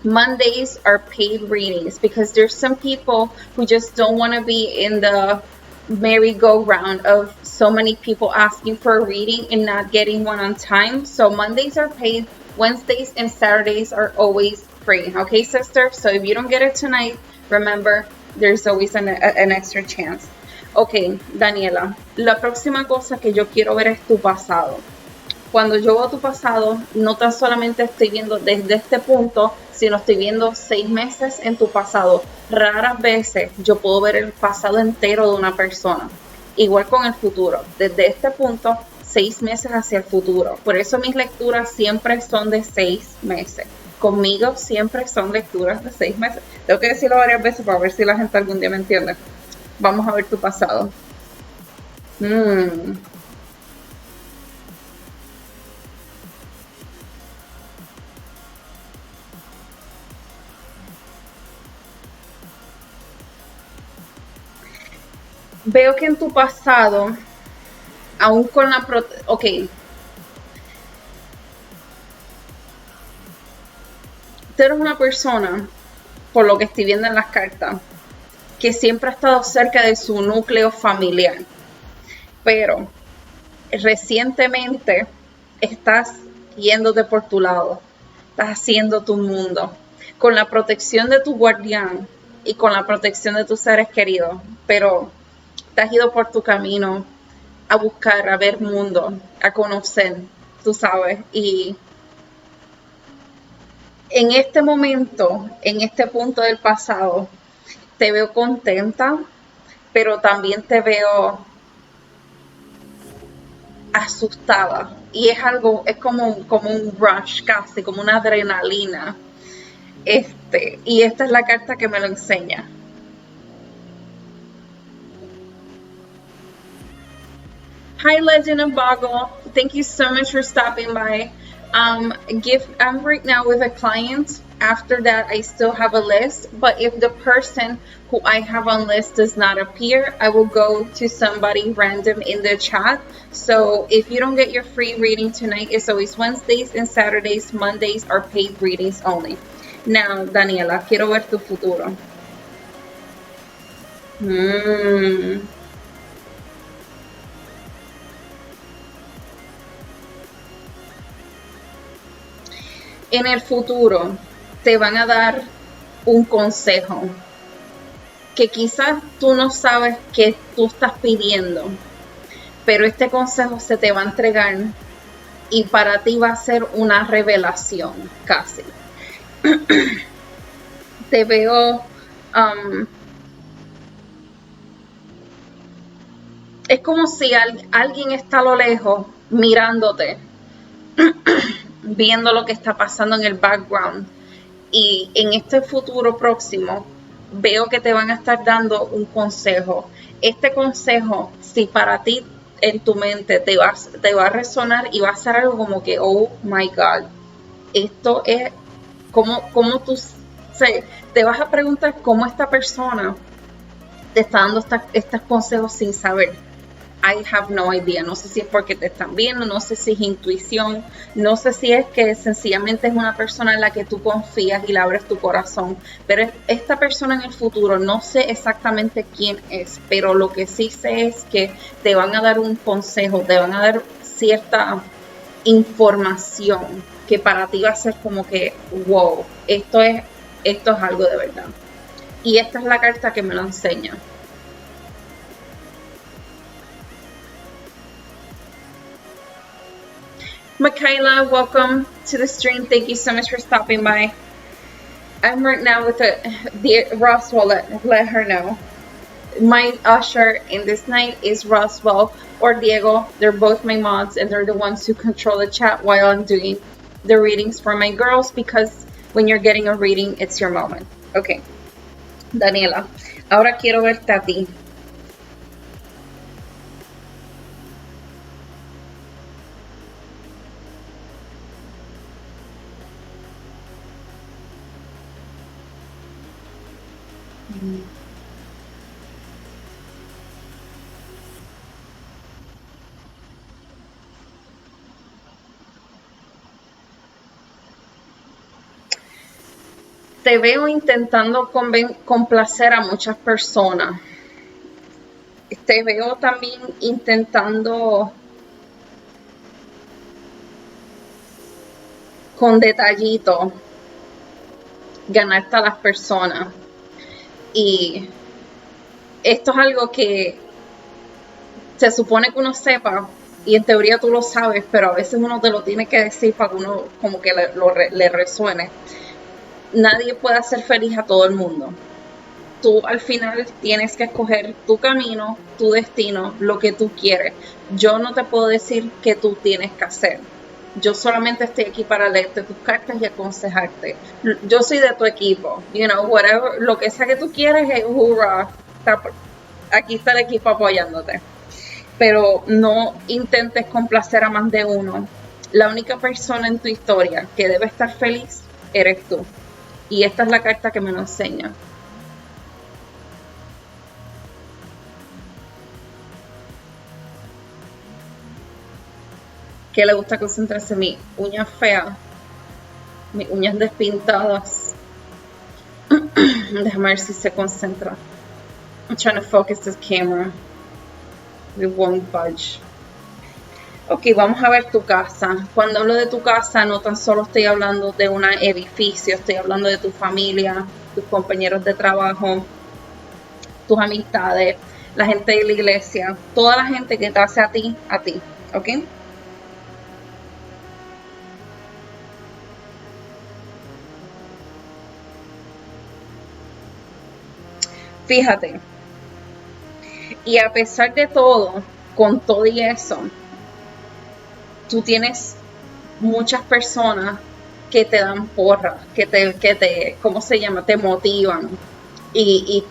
Mondays are paid readings because there's some people who just don't want to be in the merry-go-round of so many people asking for a reading and not getting one on time. So Mondays are paid, Wednesdays and Saturdays are always free. Okay, sister? So if you don't get it tonight, remember, there's always an extra chance. Ok, Daniela, la próxima cosa que yo quiero ver es tu pasado. Cuando yo veo tu pasado, no tan solamente estoy viendo desde este punto, sino estoy viendo 6 meses en tu pasado. Raras veces yo puedo ver el pasado entero de una persona. Igual con el futuro. Desde este punto, 6 meses hacia el futuro. Por eso mis lecturas siempre son de 6 meses. Conmigo siempre son lecturas de 6 meses. Tengo que decirlo varias veces para ver si la gente algún día me entiende. Vamos a ver tu pasado. Veo que en tu pasado, aún con la... Ok. Tú eres una persona, por lo que estoy viendo en las cartas, que siempre ha estado cerca de su núcleo familiar. Pero recientemente estás yéndote por tu lado. Estás haciendo tu mundo. Con la protección de tu guardián y con la protección de tus seres queridos. Pero te has ido por tu camino a buscar, a ver mundo, a conocer, tú sabes. Y en este momento, en este punto del pasado, te veo contenta, pero también te veo asustada. Y es algo, es como un rush casi, como una adrenalina. Y esta es la carta que me lo enseña. Hi, Legend of Boggle. Thank you so much for stopping by. I'm right now with a client. After that, I still have a list. But if the person who I have on list does not appear, I will go to somebody random in the chat. So if you don't get your free reading tonight, it's always Wednesdays and Saturdays. Mondays are paid readings only. Now, Daniela, quiero ver tu futuro. En el futuro te van a dar un consejo que quizás tú no sabes que tú estás pidiendo, pero este consejo se te va a entregar y para ti va a ser una revelación casi. Te veo, es como si alguien está a lo lejos mirándote, viendo lo que está pasando en el background, y en este futuro próximo veo que te van a estar dando un consejo. Este consejo, si para ti en tu mente te va a resonar y va a ser algo como que, oh my God, esto es como tú te vas a preguntar cómo esta persona te está dando estos consejos sin saber. I have no idea. No sé si es porque te están viendo, no sé si es intuición, no sé si es que sencillamente es una persona en la que tú confías y le abres tu corazón. Pero esta persona en el futuro, no sé exactamente quién es, pero lo que sí sé es que te van a dar un consejo, te van a dar cierta información que para ti va a ser como que, wow, esto es algo de verdad. Y esta es la carta que me lo enseña. Michaela, welcome to the stream. Thank you so much for stopping by. I'm right now with Roswell. Let her know. My usher in this night is Roswell or Diego. They're both my mods, and they're the ones who control the chat while I'm doing the readings for my girls, because when you're getting a reading, it's your moment. Okay, Daniela, ahora quiero verte a ti. Te veo intentando complacer a muchas personas. Te veo también intentando con detallito ganarte a las personas. Y esto es algo que se supone que uno sepa, y en teoría tú lo sabes, pero a veces uno te lo tiene que decir para que uno como que le resuene. Nadie puede hacer feliz a todo el mundo. Tú al final tienes que escoger tu camino, tu destino, lo que tú quieres. Yo no te puedo decir qué tú tienes que hacer. Yo solamente estoy aquí para leerte tus cartas y aconsejarte. Yo soy de tu equipo. You know, whatever, lo que sea que tú quieres, hurra. Aquí está el equipo apoyándote. Pero no intentes complacer a más de uno. La única persona en tu historia que debe estar feliz eres tú. Y esta es la carta que me lo enseña. Que le gusta concentrarse en mis uñas feas, mis uñas despintadas. Déjame ver si se concentra. I'm trying to focus this camera. It won't budge. Ok, vamos a ver tu casa. Cuando hablo de tu casa, no tan solo estoy hablando de un edificio, estoy hablando de tu familia, tus compañeros de trabajo, tus amistades, la gente de la iglesia, toda la gente que te hace a ti, ¿ok? Fíjate, y a pesar de todo, con todo y eso, tú tienes muchas personas que te dan porra, que te ¿cómo se llama? Te motivan y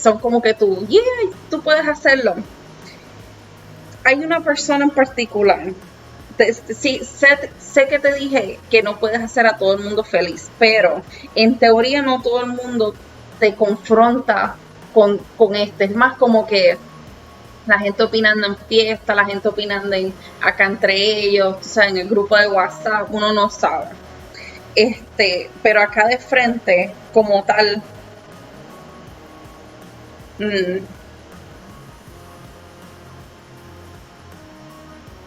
son como que tú puedes hacerlo. hay una persona en particular. Sí, sé que te dije que no puedes hacer a todo el mundo feliz, pero en teoría no todo el mundo te confronta con este. Es más como que la gente opinando en fiesta, la gente opinando acá entre ellos, o sea, en el grupo de WhatsApp, uno no sabe. Pero acá de frente, como tal, mm,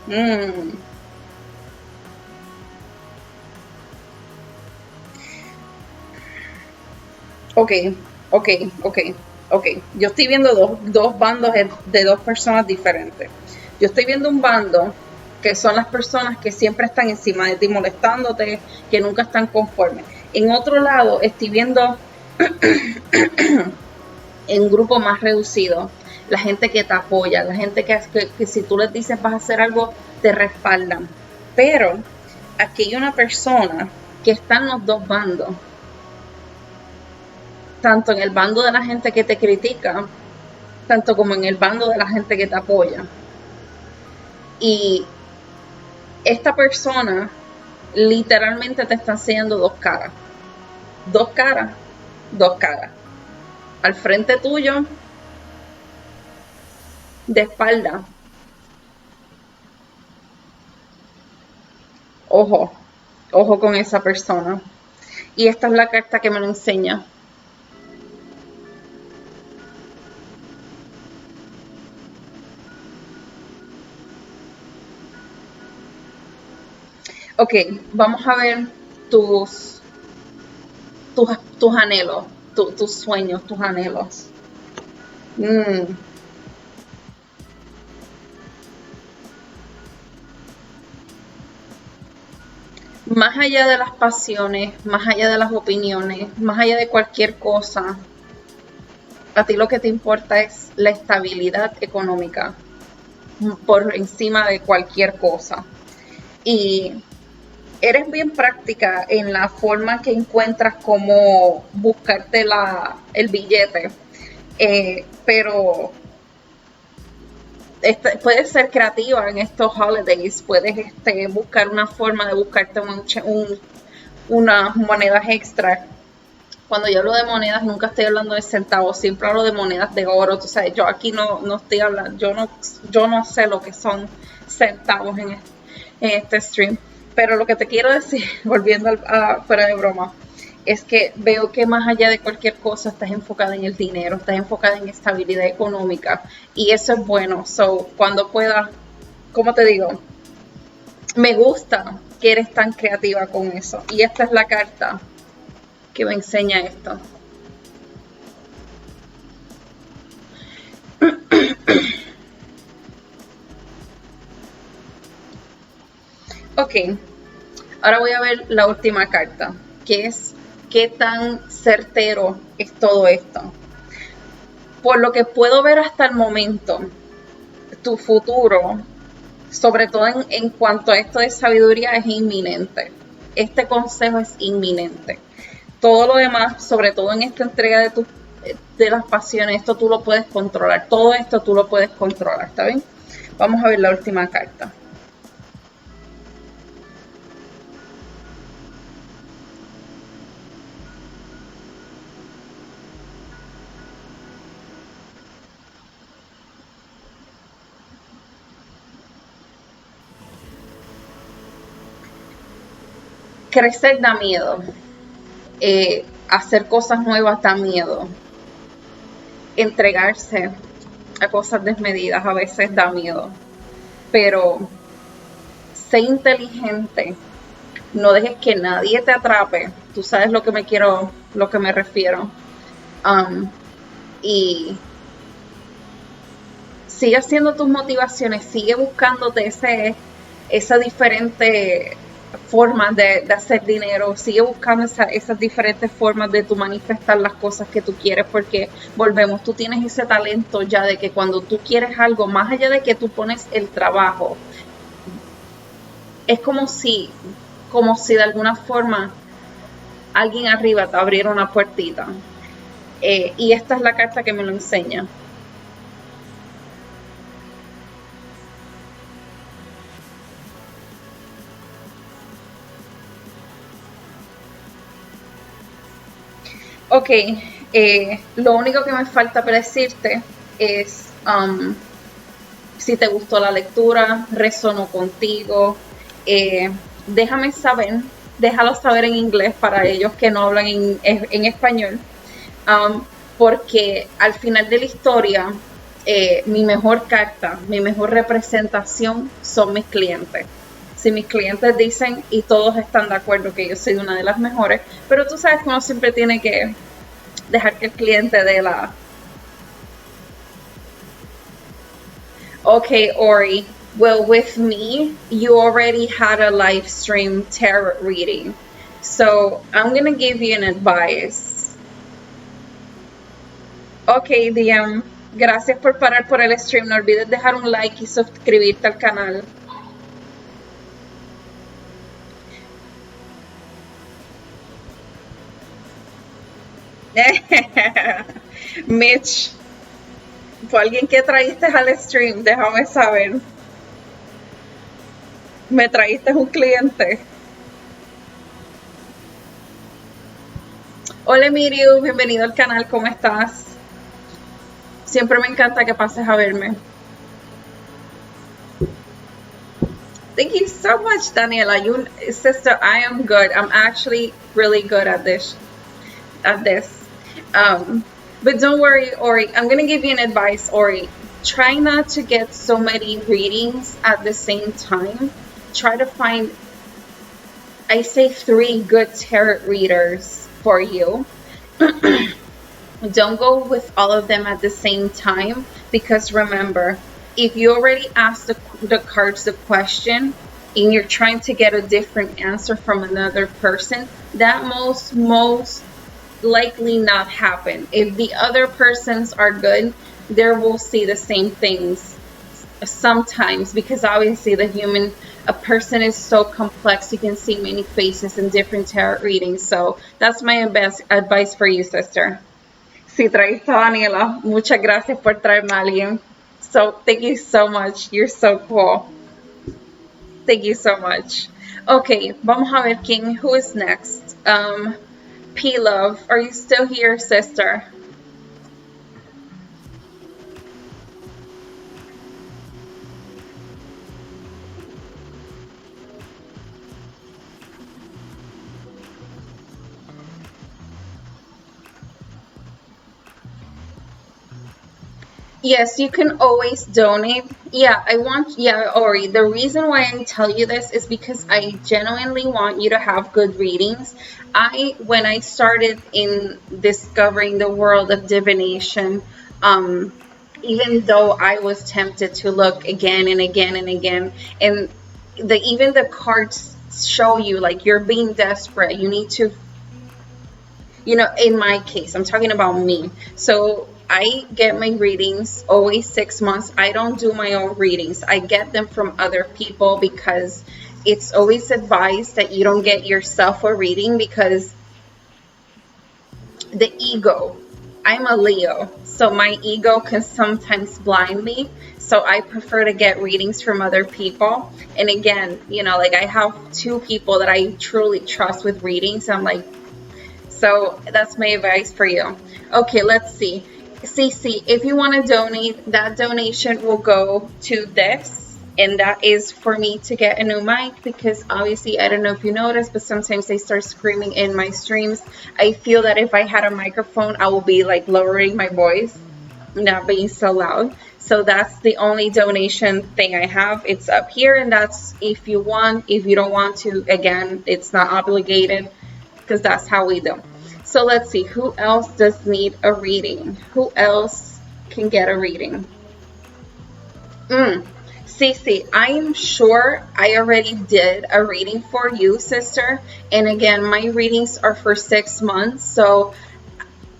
mm, ok, ok, ok, ok. Yo estoy viendo dos bandos de dos personas diferentes. Yo estoy viendo un bando que son las personas que siempre están encima de ti molestándote, que nunca están conformes. En otro lado, estoy viendo en un grupo más reducido, la gente que te apoya, la gente que si tú les dices vas a hacer algo, te respaldan. Pero aquí hay una persona que está en los dos bandos, tanto en el bando de la gente que te critica, tanto como en el bando de la gente que te apoya. Y esta persona literalmente te está enseñando dos caras. Dos caras, dos caras. Al frente tuyo, de espalda. Ojo, ojo con esa persona. Y esta es la carta que me lo enseña. Ok, vamos a ver tus anhelos, tus sueños, tus anhelos. Más allá de las pasiones, más allá de las opiniones, más allá de cualquier cosa, a ti lo que te importa es la estabilidad económica por encima de cualquier cosa. Y eres bien práctica en la forma que encuentras cómo buscarte el billete, pero puedes ser creativa en estos holidays, puedes buscar una forma de buscarte unas monedas extra. Cuando yo hablo de monedas, nunca estoy hablando de centavos, siempre hablo de monedas de oro. Tú sabes, yo aquí no estoy hablando, yo no sé lo que son centavos en este stream. Pero lo que te quiero decir, volviendo fuera de broma, es que veo que más allá de cualquier cosa estás enfocada en el dinero, estás enfocada en estabilidad económica y eso es bueno. So, cuando puedas, como te digo, me gusta que eres tan creativa con eso. Y esta es la carta que me enseña esto. Ok, ahora voy a ver la última carta, que es qué tan certero es todo esto. Por lo que puedo ver hasta el momento, tu futuro, sobre todo en cuanto a esto de sabiduría, es inminente. Este consejo es inminente. Todo lo demás, sobre todo en esta entrega de las pasiones, esto tú lo puedes controlar. Todo esto tú lo puedes controlar, ¿está bien? Vamos a ver la última carta. Crecer da miedo. Hacer cosas nuevas da miedo. Entregarse a cosas desmedidas a veces da miedo. Pero sé inteligente. No dejes que nadie te atrape. Tú sabes lo que me refiero. Y sigue haciendo tus motivaciones, sigue buscándote esa diferente formas de hacer dinero, sigue buscando esas diferentes formas de tú manifestar las cosas que tú quieres, porque volvemos, tú tienes ese talento ya de que cuando tú quieres algo, más allá de que tú pones el trabajo, es como si de alguna forma alguien arriba te abriera una puertita. Y esta es la carta que me lo enseña. Ok, lo único que me falta para decirte es si te gustó la lectura, resonó contigo, déjame saber, déjalo saber en inglés para ellos que no hablan en español, um, porque al final de la historia, mi mejor carta, mi mejor representación son mis clientes. Si mis clientes dicen y todos están de acuerdo que yo soy una de las mejores, pero tú sabes que uno siempre tiene que dejar que el cliente dé la... Okay, Ori, well, with me, you already had a live stream tarot reading. So I'm going to give you an advice. Ok, DM, gracias por parar por el stream. No olvides dejar un like y suscribirte al canal. Mitch, fue alguien que traíste al stream, déjame saber. Me traíste un cliente. Hola Miriu, bienvenido al canal, ¿cómo estás? Siempre me encanta que pases a verme. Thank you so much, Daniela. You, sister, I am good. I'm actually really good at this. But don't worry, Ori. I'm gonna give you an advice, Ori. Try not to get so many readings at the same time. Try to find, I say, 3 good tarot readers for you. Don't go with all of them at the same time, because remember, if you already asked the cards the question and you're trying to get a different answer from another person, that most likely not happen. If the other persons are good, they will see the same things sometimes, because obviously a person is so complex. You can see many faces in different tarot readings. So that's my best advice for you, sister. Si traíste a Daniela, muchas gracias por traerme a alguien. So thank you so much. You're so cool. Thank you so much. Okay, vamos a ver who is next. P-Love, are you still here, sister? Yes, you can always donate. Yeah, Ori, the reason why I tell you this is because I genuinely want you to have good readings. When I started in discovering the world of divination, even though I was tempted to look again and again and again, and even the cards show you like you're being desperate, you need to, in my case, I'm talking about me. So I get my readings always 6 months. I don't do my own readings. I get them from other people, because it's always advised that you don't get yourself a reading, because the ego, I'm a Leo, so my ego can sometimes blind me. So I prefer to get readings from other people. And again, like I have 2 people that I truly trust with readings. I'm like, so that's my advice for you. Okay, let's see. Cece, if you want to donate, that donation will go to this, and that is for me to get a new mic, because obviously, I don't know if you noticed, but sometimes they start screaming in my streams. I feel that if I had a microphone, I will be like lowering my voice, not being so loud. So that's the only donation thing I have. It's up here, and that's if you want. If you don't want to, again, it's not obligated, because that's how we do. So let's see, who else does need a reading? Who else can get a reading? Cece, I am sure I already did a reading for you, sister. And again, my readings are for 6 months. So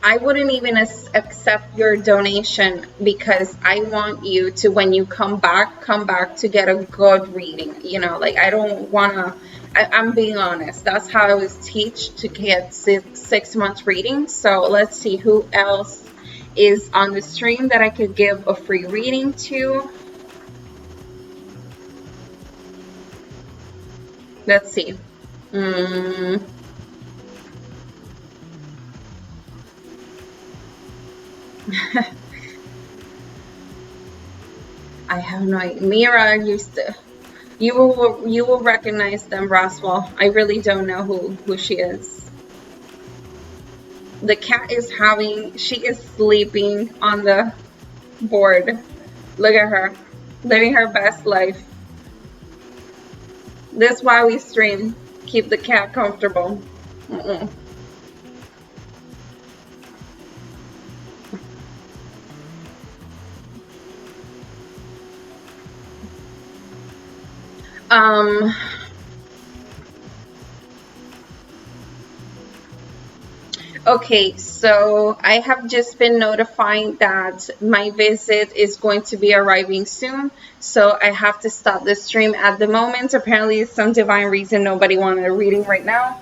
I wouldn't even accept your donation, because I want you to, when you come back to get a good reading. Like I don't want to, I'm being honest. That's how I was taught to get 6 months reading. So let's see who else is on the stream that I could give a free reading to. Let's see. I have no idea. Mira used to. You will recognize them, Roswell. I really don't know who she is. The cat is she is sleeping on the board. Look at her, living her best life. That's why we stream. Keep the cat comfortable. Okay, so I have just been notified that my visit is going to be arriving soon, so I have to stop the stream at the moment. Apparently, some divine reason nobody wanted a reading right now.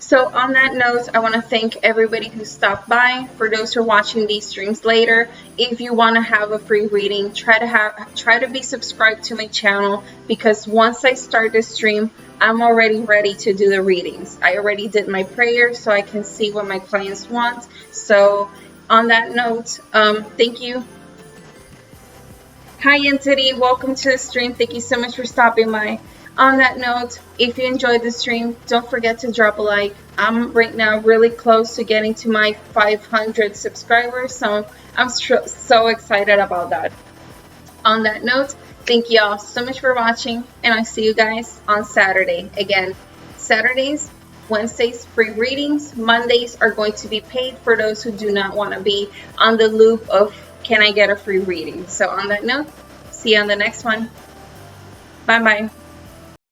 So on that note, I want to thank everybody who stopped by. For those who are watching these streams later, if you want to have a free reading, try to be subscribed to my channel, because once I start the stream, I'm already ready to do the readings. I already did my prayer so I can see what my clients want. So on that note, thank you. Hi Entity, welcome to the stream. Thank you so much for stopping by. On that note, if you enjoyed the stream, don't forget to drop a like. I'm right now really close to getting to my 500 subscribers, so I'm so excited about that. On that note, thank you all so much for watching, and I'll see you guys on Saturday. Again, Saturdays, Wednesdays, free readings. Mondays are going to be paid for those who do not want to be on the loop of can I get a free reading. So on that note, see you on the next one. Bye-bye.